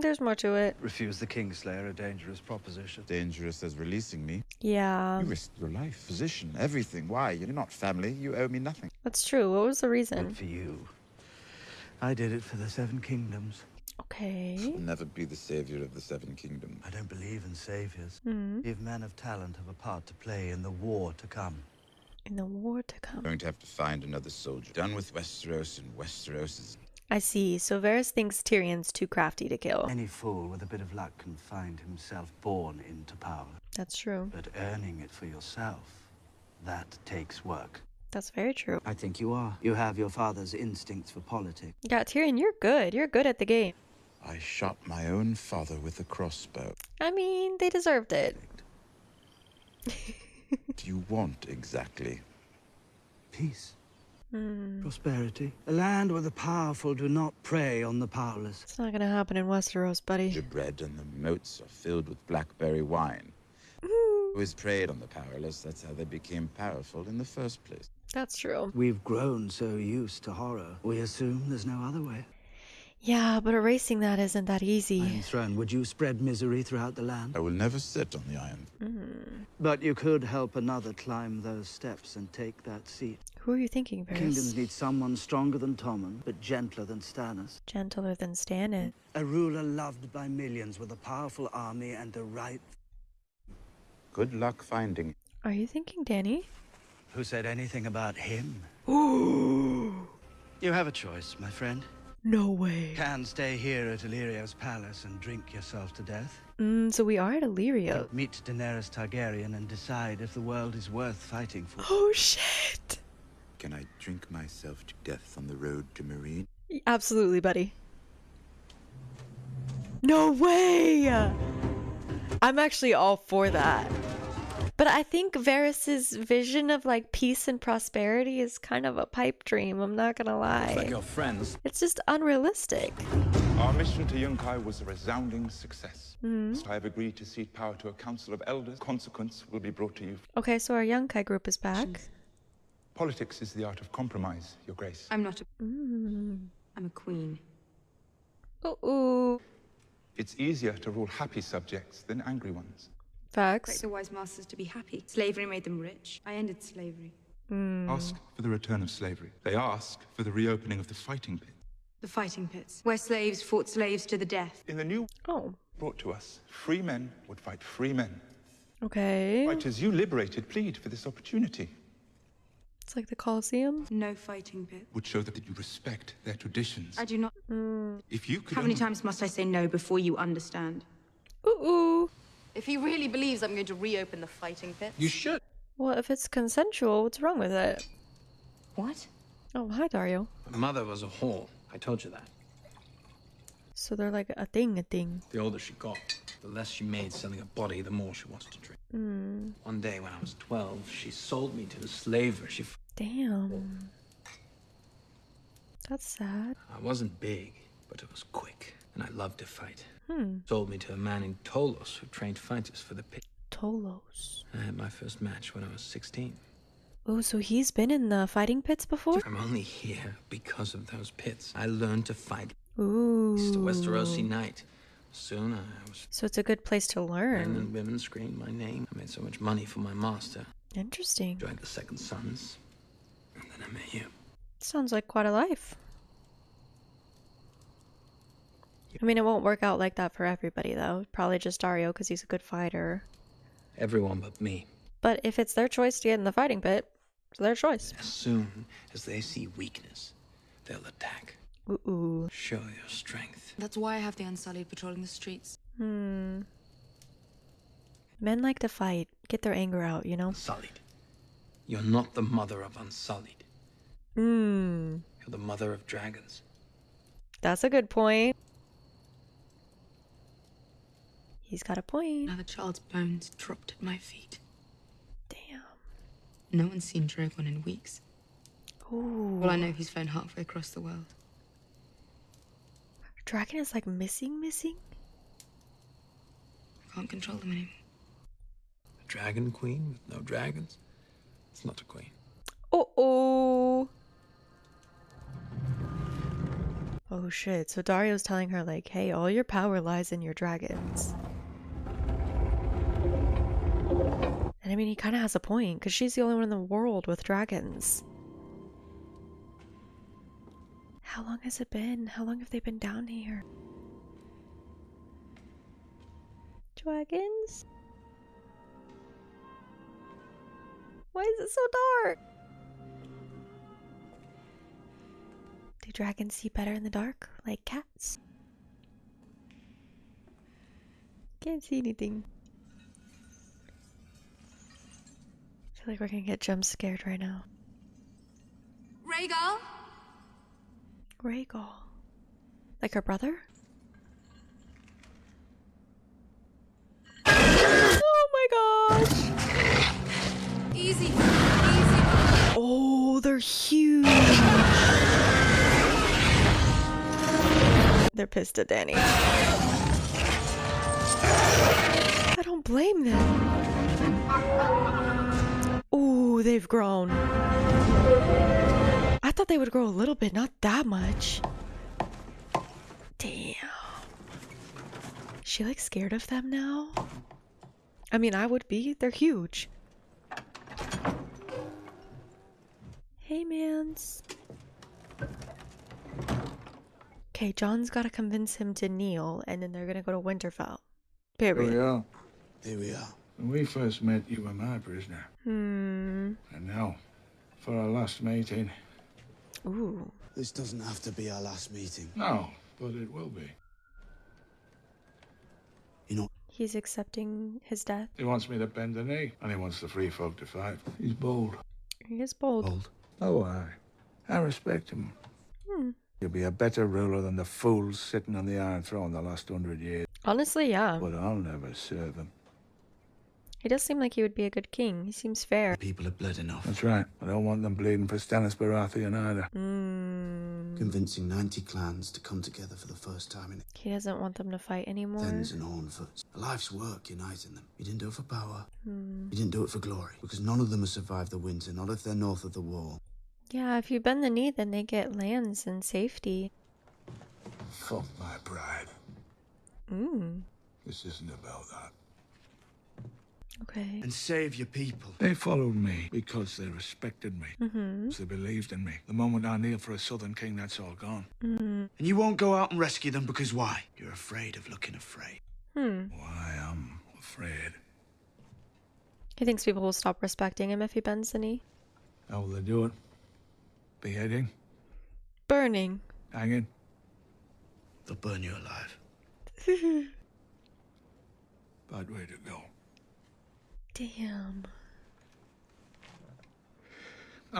There's more to it. Refuse the Kingslayer, a dangerous proposition. Dangerous as releasing me. Yeah. You risked your life, position, everything. Why? You're not family. You owe me nothing. That's true. What was the reason? Good for you. I did it for the Seven Kingdoms. Okay. I'll never be the savior of the Seven Kingdoms. I don't believe in saviors. If men of talent have a part to play in the war to come. In the war to come. I'm going to have to find another soldier. Done with Westeros, and Westeros is... I see. So Varys thinks Tyrion's too crafty to kill. Any fool with a bit of luck can find himself born into power. That's true. But earning it for yourself, that takes work. That's very true. I think you are. You have your father's instincts for politics. Yeah, Tyrion, you're good. You're good at the game. I shot my own father with a crossbow. I mean, they deserved it. Do you want exactly? Peace. Prosperity. A land where the powerful do not prey on the powerless. It's not gonna happen in Westeros, buddy. The bread and the moats are filled with blackberry wine. Who has preyed on the powerless? That's how they became powerful in the first place. That's true. We've grown so used to horror, we assume there's no other way. Yeah, but erasing that isn't that easy. Iron Throne, would you spread misery throughout the land? I will never sit on the Iron Throne. But you could help another climb those steps and take that seat. Who are you thinking, Varys? Kingdoms need someone stronger than Tommen, but gentler than Stannis. Gentler than Stannis. A ruler loved by millions with a powerful army and the right... Good luck finding. Are you thinking Dany? Who said anything about him? Ooh. You have a choice, my friend. No way. Can stay here at Illyrio's palace and drink yourself to death. So we are at Illyrio. Meet Daenerys Targaryen and decide if the world is worth fighting for. Oh, shit. Can I drink myself to death on the road to Marine? Absolutely, buddy. No way! I'm actually all for that. But I think Varys' vision of like peace and prosperity is kind of a pipe dream, I'm not gonna lie. It's like your friends. It's just unrealistic. Our mission to Yunkai was a resounding success. Mm. I have agreed to cede power to a council of elders. Consequence will be brought to you. Okay, so our Yunkai group is back. Politics is the art of compromise, Your Grace. I'm not a... I'm a queen. Ooh. It's easier to rule happy subjects than angry ones. Facts. Expect the wise masters to be happy. Slavery made them rich. I ended slavery. Ask for the return of slavery. They ask for the reopening of the fighting pit. The fighting pits, where slaves fought slaves to the death. In the new Oh. brought to us, free men would fight free men. Okay. Fighters you liberated plead for this opportunity. It's like the Colosseum. No fighting pit. Would show that you respect their traditions. I do not. If you could How many times must I say no before you understand? Ooh. If he really believes I'm going to reopen the fighting pits. You should. Well, if it's consensual, what's wrong with it? What? Oh, hi, Dario. My mother was a whore. I told you that. So they're like a thing. The older she got, the less she made selling a body, the more she wanted to drink. One day when I was 12, she sold me to a slaver. Damn. That's sad. I wasn't big, but it was quick, and I loved to fight. Hmm. Sold me to a man named Tolos who trained fighters for the pit. Tolos. I had my first match when I was 16. Oh, so he's been in the fighting pits before? I'm only here because of those pits. I learned to fight. Ooh. It's the Westerosi night. Soon I was... So it's a good place to learn. Men and women screamed my name. I made so much money for my master. Interesting. Joined the Second Sons. And then I met you. Sounds like quite a life. I mean, it won't work out like that for everybody, though. Probably just Dario, because he's a good fighter. Everyone but me. But if it's their choice to get in the fighting pit, it's their choice. As soon as they see weakness, they'll attack. Ooh. Show your strength. That's why I have the Unsullied patrolling the streets. Men like to fight, get their anger out, you know? Unsullied. You're not the mother of Unsullied. You're the mother of dragons. That's a good point. He's got a point. Another child's bones dropped at my feet. Damn. No one's seen Drogon in weeks. Ooh. Well, I know he's flown halfway across the world. Dragon is like missing? I can't control them anymore. A dragon queen with no dragons? It's not a queen. Oh shit. So Dario's telling her like, hey, all your power lies in your dragons. And I mean, he kind of has a point, because she's the only one in the world with dragons. How long has it been? How long have they been down here? Dragons? Why is it so dark? Do dragons see better in the dark, like cats? Can't see anything. I feel like we're gonna get jump scared right now. Rhaegal? Rhaegal. Like her brother? Oh my gosh! Easy. Oh, they're huge! They're pissed at Dany. I don't blame them. Ooh, they've grown. I thought they would grow a little bit, not that much. Damn. Is she like scared of them now? I mean, I would be. They're huge. Hey, Mance. Okay, John's gotta convince him to kneel, and then they're gonna go to Winterfell. Here Period. we are. Here we are. When we first met, you were my prisoner. And now, for our last meeting. Ooh. This doesn't have to be our last meeting. No, but it will be. You know, He's accepting his death. He wants me to bend the knee, and he wants the free folk to fight. He's bold. He is bold. Oh, I respect him. He'll be a better ruler than the fools sitting on the Iron Throne the last 100 years. Honestly, yeah. But I'll never serve him. He does seem like he would be a good king. He seems fair. people have bled enough. That's right. I don't want them bleeding for Stannis Baratheon either. Convincing 90 clans to come together for the first time in He doesn't want them to fight anymore. Tens and Hornfoots. A life's work uniting them. You didn't do it for power. You didn't do it for glory. Because none of them have survived the winter, not if they're north of the wall. Yeah, if you bend the knee, then they get lands and safety. Fuck my pride. Mm. This isn't about that. Okay. and save your people. They followed me because they respected me. Mm-hmm. Because they believed in me. The moment I kneel for a southern king, that's all gone. Mm-hmm. And you won't go out and rescue them because why? You're afraid of looking afraid. Why, I'm afraid. He thinks people will stop respecting him if he bends the knee. How will they do it? Beheading? Burning. Hanging? They'll burn you alive. Bad way to go. Damn.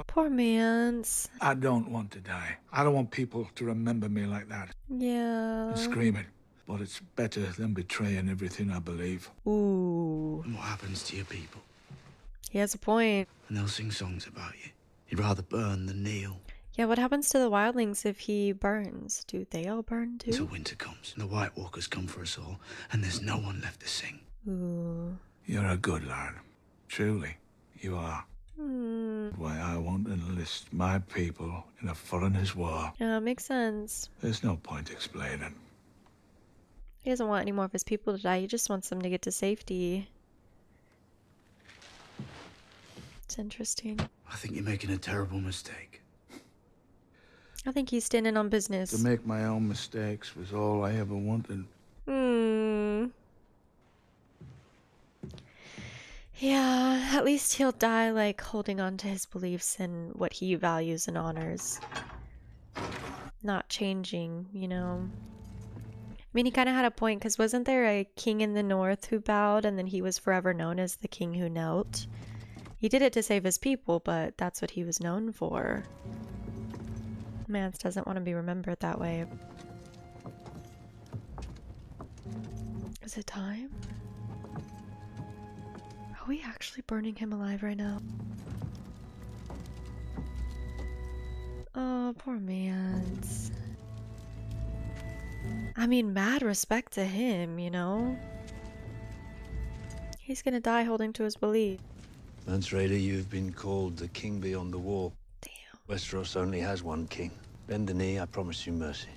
Poor Mance. I don't want to die. I don't want people to remember me like that. Yeah. And screaming. But it's better than betraying everything I believe. Ooh. And what happens to your people? He has a point. And they'll sing songs about you. You'd rather burn than kneel. Yeah, what happens to the wildlings if he burns? Do they all burn too? Until winter comes, and the White Walkers come for us all, and there's no one left to sing. Ooh. You're a good lad. Truly, you are. Why I won't enlist my people in a foreigner's war. Yeah, makes sense. There's no point explaining. He doesn't want any more of his people to die. He just wants them to get to safety. It's interesting. I think you're making a terrible mistake. I think he's standing on business. To make my own mistakes was all I ever wanted. Yeah, at least he'll die like holding on to his beliefs and what he values and honors. Not changing, you know. I mean, he kind of had a point, because wasn't there a king in the north who bowed and then he was forever known as the king who knelt? He did it to save his people, but that's what he was known for. Mance doesn't want to be remembered that way. Is it time? Are we actually burning him alive right now? Oh, poor Mance. I mean, mad respect to him, you know? He's gonna die holding to his belief. Mance Raider, you've been called the king beyond the wall. Damn. Westeros only has one king. Bend the knee, I promise you mercy.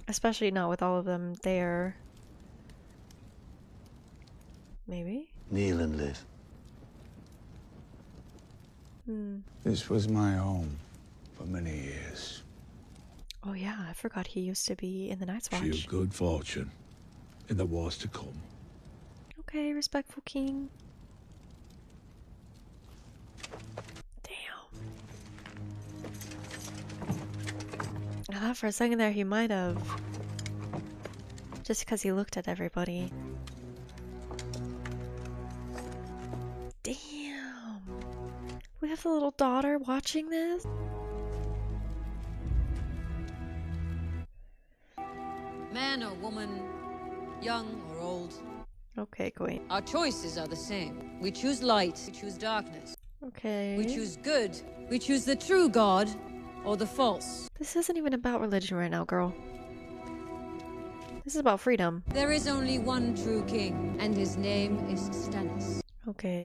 Especially not with all of them there. Maybe? Kneel and live. This was my home for many years. Oh yeah, I forgot he used to be in the Night's Watch. Shew good fortune in the wars to come. Okay, respectful king. I thought for a second there he might have. Just because he looked at everybody. Damn. We have the little daughter watching this? Man or woman, young or old. Okay, queen. Our choices are the same. We choose light, we choose darkness. Okay. We choose good, we choose the true God, or the false. This isn't even about religion right now, girl. This is about freedom. There is only one true king, and his name is Stannis. Okay.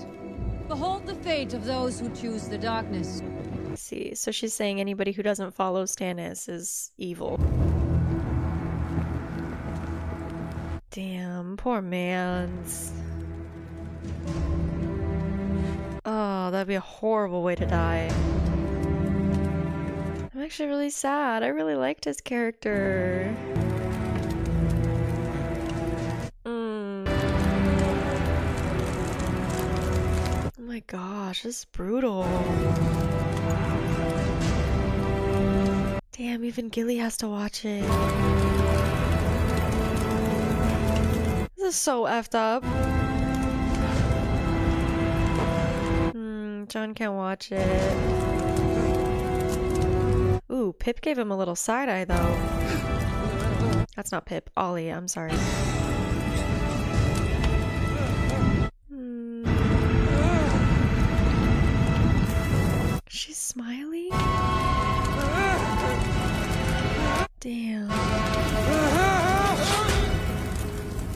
Behold the fate of those who choose the darkness. Let's see, so she's saying anybody who doesn't follow Stannis is evil. Damn, poor Mance. Oh, that'd be a horrible way to die. I'm actually really sad. I really liked his character. Oh my gosh, this is brutal. Damn, even Gilly has to watch it. This is so effed up. John can't watch it. Ooh, Pip gave him a little side-eye, though. That's not Pip. Ollie, I'm sorry. She's smiling? Damn.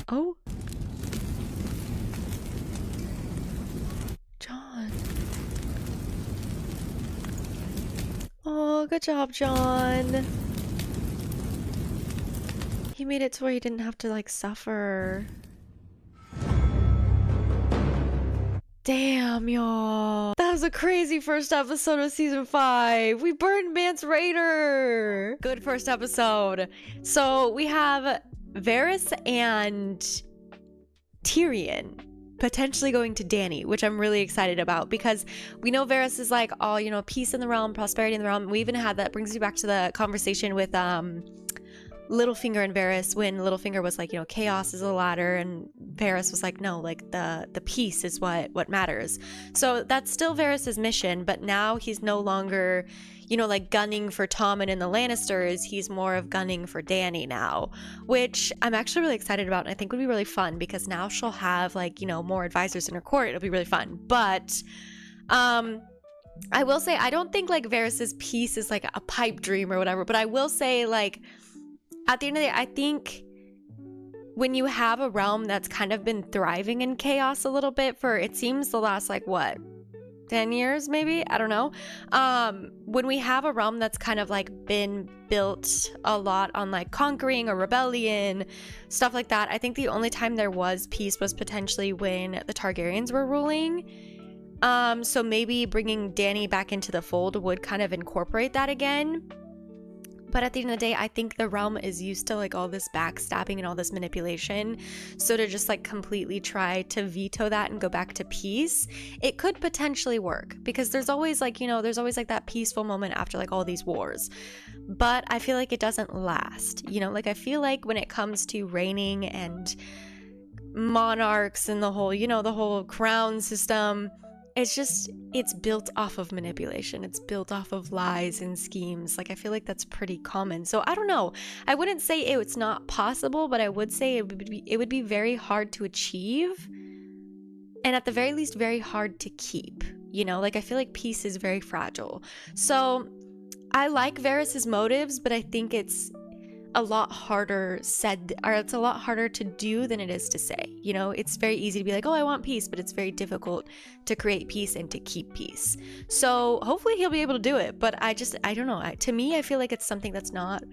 Oh. John. Oh, good job, John. He he made it to where he didn't have to like suffer. Damn, y'all. That was a crazy first episode of season 5. We burned Mance Raider. Good first episode. So we have Varys and Tyrion potentially going to Dany, which I'm really excited about because we know Varys is like all, you know, peace in the realm, prosperity in the realm. We even had that, brings you back to the conversation with Littlefinger and Varys when Littlefinger was like, you know, chaos is a ladder, and Varys was like, no, like the peace is what matters. So that's still Varys's mission, but now he's no longer, you know, like gunning for Tommen and the Lannisters. He's more of gunning for Dany now, which I'm actually really excited about, and I think would be really fun because now she'll have like, you know, more advisors in her court. It'll be really fun. But I will say I don't think like Varys's peace is like a pipe dream or whatever, but I will say like at the end of the day, I think when you have a realm that's kind of been thriving in chaos a little bit for, it seems the last like what, 10 years maybe? I don't know. When we have a realm that's kind of like been built a lot on like conquering or rebellion, stuff like that, I think the only time there was peace was potentially when the Targaryens were ruling. So maybe bringing Dany back into the fold would kind of incorporate that again. But at the end of the day, I think the realm is used to like all this backstabbing and all this manipulation. So to just like completely try to veto that and go back to peace, it could potentially work because there's always like, you know, there's always like that peaceful moment after like all these wars. But I feel like it doesn't last, you know, like I feel like when it comes to reigning and monarchs and the whole, you know, the whole crown system, it's built off of manipulation. It's built off of lies and schemes. Like, I feel like that's pretty common. So I don't know. I wouldn't say it's not possible, but I would say it would be very hard to achieve. And at the very least, very hard to keep. You know, like I feel like peace is very fragile. So I like Varys's motives, but I think it's a lot harder said, or it's a lot harder to do than it is to say. You know, it's very easy to be like, oh, I want peace, but it's very difficult to create peace and to keep peace. So hopefully he'll be able to do it, but I don't know. To me, I feel like it's something that's not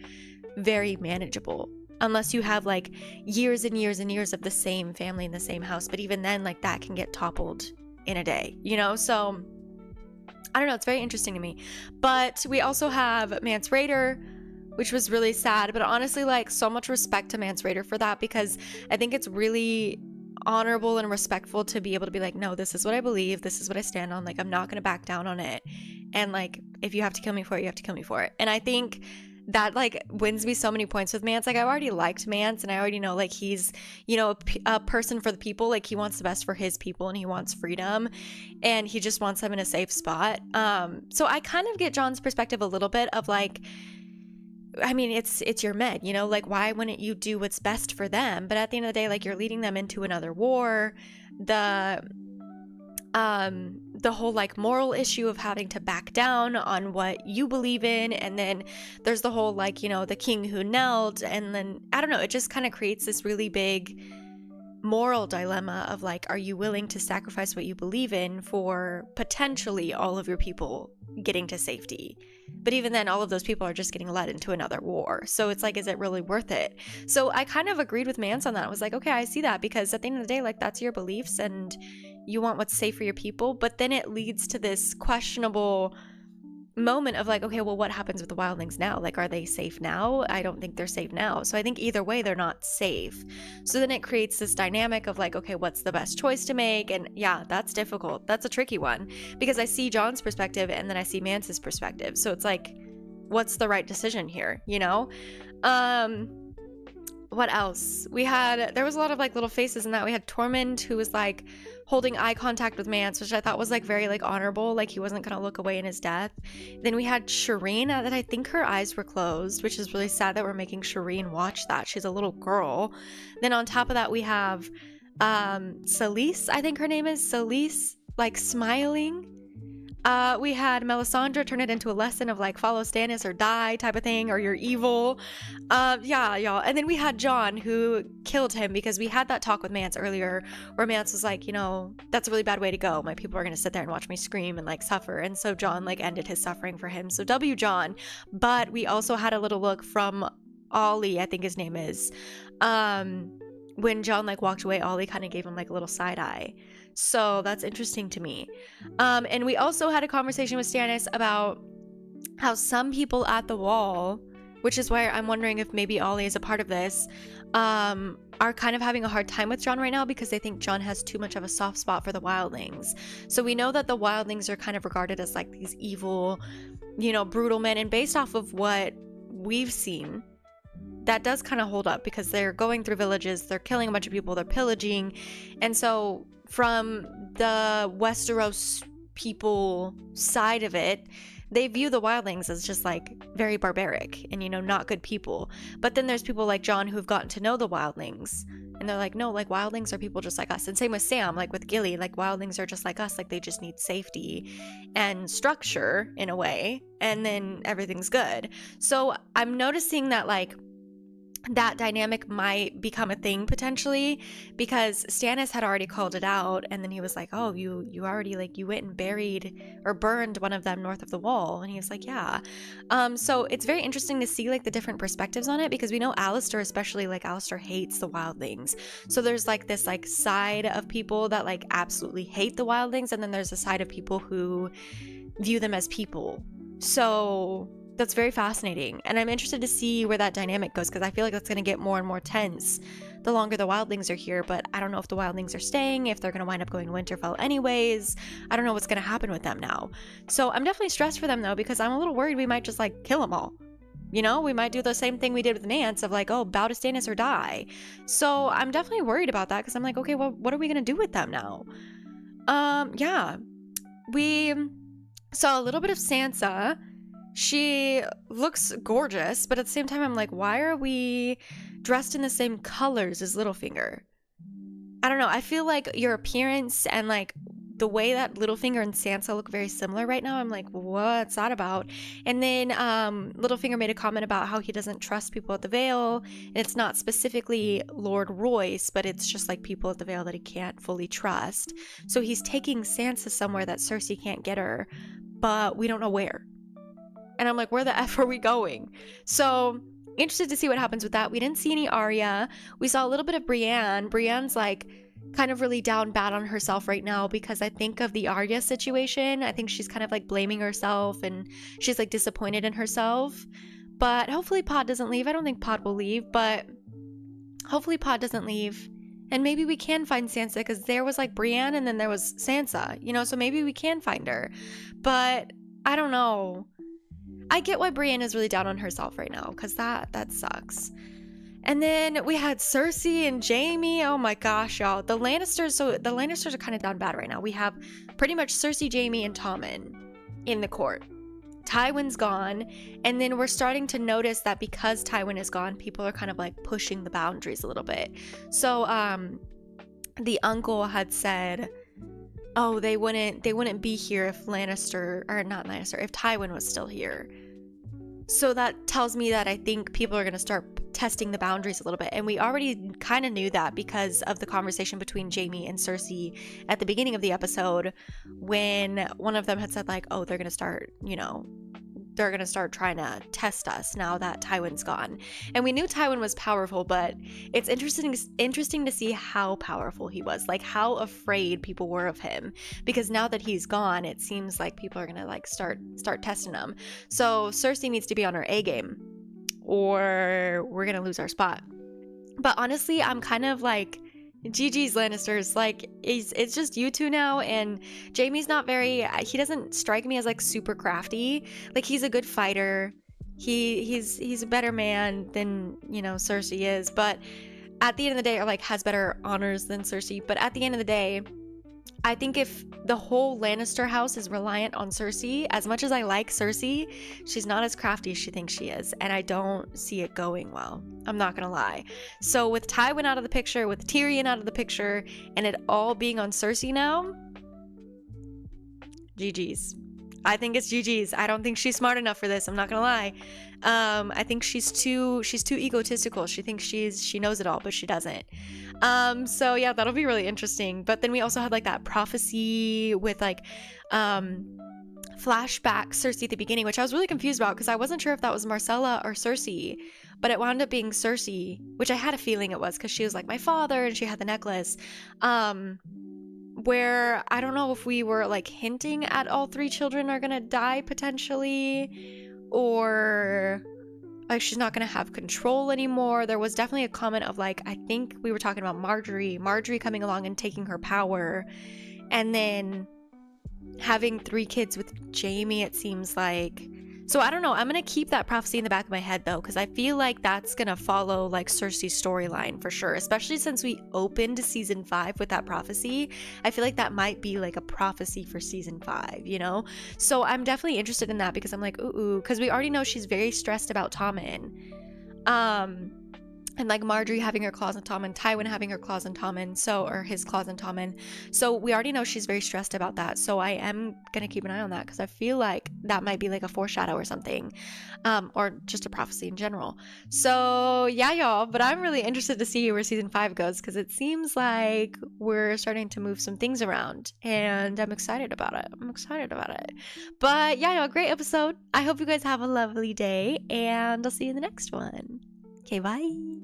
very manageable unless you have like years and years and years of the same family in the same house. But even then, like that can get toppled in a day, you know? So I don't know. It's very interesting to me. But we also have Mance Raider, which was really sad, but honestly, like, so much respect to Mance Raider for that, because I think it's really honorable and respectful to be able to be like, no, this is what I believe, this is what I stand on, like, I'm not gonna back down on it, and like, if you have to kill me for it, you have to kill me for it. And I think that like wins me so many points with Mance. Like, I already liked Mance, and I already know like he's, you know, a person for the people. Like, he wants the best for his people, and he wants freedom, and he just wants them in a safe spot. So I kind of get Jon's perspective a little bit of like, I mean, it's your men, you know, like, why wouldn't you do what's best for them? But at the end of the day, like, you're leading them into another war. The whole like moral issue of having to back down on what you believe in, and then there's the whole like, you know, the king who knelt, and then I don't know, it just kind of creates this really big moral dilemma of like, are you willing to sacrifice what you believe in for potentially all of your people getting to safety? But even then, all of those people are just getting led into another war. So it's like, is it really worth it? So I kind of agreed with Mance on that. I was like, okay, I see that, because at the end of the day, like, that's your beliefs and you want what's safe for your people. But then it leads to this questionable moment of like, okay, well, what happens with the wildlings now? Like, are they safe now? I don't think they're safe now. So I think either way, they're not safe. So then it creates this dynamic of like, okay, what's the best choice to make? And yeah, that's difficult. That's a tricky one, because I see Jon's perspective and then I see Mance's perspective. So it's like, what's the right decision here, you know? What else? There was a lot of like little faces in that. We had Tormund, who was like holding eye contact with Mance, which I thought was like very like honorable, like he wasn't gonna look away in his death. Then we had Shireen, that I think her eyes were closed, which is really sad that we're making Shireen watch that. She's a little girl. Then on top of that, we have Selyse, I think her name is Selyse, like smiling. We had Melisandre turn it into a lesson of like, follow Stannis or die type of thing, or you're evil. Yeah, y'all. And then we had Jon, who killed him, because we had that talk with Mance earlier where Mance was like, you know, that's a really bad way to go. My people are going to sit there and watch me scream and like suffer. And so Jon like ended his suffering for him. So W Jon. But we also had a little look from Ollie, I think his name is, when Jon like walked away, Ollie kind of gave him like a little side eye. So that's interesting to me. And we also had a conversation with Stannis about how some people at the wall, which is why I'm wondering if maybe Ollie is a part of this, are kind of having a hard time with Jon right now because they think Jon has too much of a soft spot for the wildlings. So we know that the wildlings are kind of regarded as like these evil, you know, brutal men, and based off of what we've seen, that does kind of hold up because they're going through villages, they're killing a bunch of people, they're pillaging. And so from the Westeros people side of it, they view the wildlings as just like very barbaric and, you know, not good people. But then there's people like Jon who've gotten to know the wildlings, and they're like, no, like wildlings are people just like us. And same with Sam, like with Gilly, like wildlings are just like us, like they just need safety and structure in a way, and then everything's good. So I'm noticing that like that dynamic might become a thing potentially, because Stannis had already called it out, and then he was like, oh, you already like you went and buried or burned one of them north of the wall, and he was like, yeah. So it's very interesting to see like the different perspectives on it, because we know Alistair, especially, like Alistair hates the wildlings. So there's like this like side of people that like absolutely hate the wildlings, and then there's a side of people who view them as people. So that's very fascinating, and I'm interested to see where that dynamic goes, because I feel like that's going to get more and more tense the longer the wildlings are here. But I don't know if the wildlings are staying, if they're going to wind up going to Winterfell anyways. I don't know what's going to happen with them now. So I'm definitely stressed for them though, because I'm a little worried we might just like kill them all. You know, we might do the same thing we did with Mance of like, oh, bow to Stannis or die. So I'm definitely worried about that, because I'm like, okay, well, what are we going to do with them now? Yeah, we saw a little bit of Sansa. She looks gorgeous, but at the same time, I'm like, why are we dressed in the same colors as Littlefinger? I don't know. I feel like your appearance and like the way that Littlefinger and Sansa look very similar right now, I'm like, what's that about? And then Littlefinger made a comment about how he doesn't trust people at the Vale. And it's not specifically Lord Royce, but it's just like people at the Vale that he can't fully trust. So he's taking Sansa somewhere that Cersei can't get her, but we don't know where. And I'm like, where the F are we going? So interested to see what happens with that. We didn't see any Arya. We saw a little bit of Brienne. Brienne's like kind of really down bad on herself right now, because I think of the Arya situation. I think she's kind of like blaming herself, and she's like disappointed in herself. But hopefully Pod doesn't leave. I don't think Pod will leave, but hopefully Pod doesn't leave. And maybe we can find Sansa, because there was like Brienne and then there was Sansa, you know, so maybe we can find her. But I don't know. I get why Brienne is really down on herself right now, because that sucks. And then we had Cersei and Jaime. Oh my gosh, y'all. The Lannisters are kind of down bad right now. We have pretty much Cersei, Jaime, and Tommen in the court. Tywin's gone, and then we're starting to notice that because Tywin is gone, people are kind of like pushing the boundaries a little bit. So the uncle had said, oh, they wouldn't be here if if Tywin was still here. So that tells me that I think people are going to start testing the boundaries a little bit. And we already kind of knew that because of the conversation between Jaime and Cersei at the beginning of the episode, when one of them had said like, oh, they're going to start, you know, they're going to start trying to test us now that Tywin's gone. And we knew Tywin was powerful, but it's interesting to see how powerful he was, like how afraid people were of him, because now that he's gone, it seems like people are going to like start testing him. So Cersei needs to be on her A game, or we're going to lose our spot. But honestly, I'm kind of like, GG's Lannisters, like it's just you two now, and Jaime's not he doesn't strike me as like super crafty. Like he's a good fighter, he's a better man than, you know, Cersei is, but at the end of the day, or like has better honors than Cersei. But at the end of the day, I think if the whole Lannister house is reliant on Cersei, as much as I like Cersei, she's not as crafty as she thinks she is, and I don't see it going well. I'm not gonna lie. So with Tywin out of the picture, with Tyrion out of the picture, and it all being on Cersei now, GG's. I think it's GG's. I don't think she's smart enough for this. I'm not gonna lie. I think she's too egotistical. She thinks she knows it all, but she doesn't. So yeah, that'll be really interesting. But then we also had like that prophecy with like flashback Cersei at the beginning, which I was really confused about because I wasn't sure if that was Marcella or Cersei, but it wound up being Cersei, which I had a feeling it was because she was like my father and she had the necklace. Where I don't know if we were like hinting at all 3 children are gonna die potentially, or like she's not gonna have control anymore. There was definitely a comment of like, I think we were talking about Marjorie coming along and taking her power, and then having 3 kids with Jaime, it seems like. So I don't know, I'm gonna keep that prophecy in the back of my head though, because I feel like that's gonna follow like Cersei's storyline for sure, especially since we opened season 5 with that prophecy. I feel like that might be like a prophecy for season 5, you know? So I'm definitely interested in that because I'm like, ooh, because we already know she's very stressed about Tommen. And like Marjorie having her claws in Tommen, Tywin having her claws in Tommen, or his claws in Tommen. So we already know she's very stressed about that. So I am gonna keep an eye on that because I feel like that might be like a foreshadow or something, or just a prophecy in general. So yeah, y'all. But I'm really interested to see where season 5 goes because it seems like we're starting to move some things around, and I'm excited about it. But yeah, y'all, great episode. I hope you guys have a lovely day, and I'll see you in the next one. Okay, bye.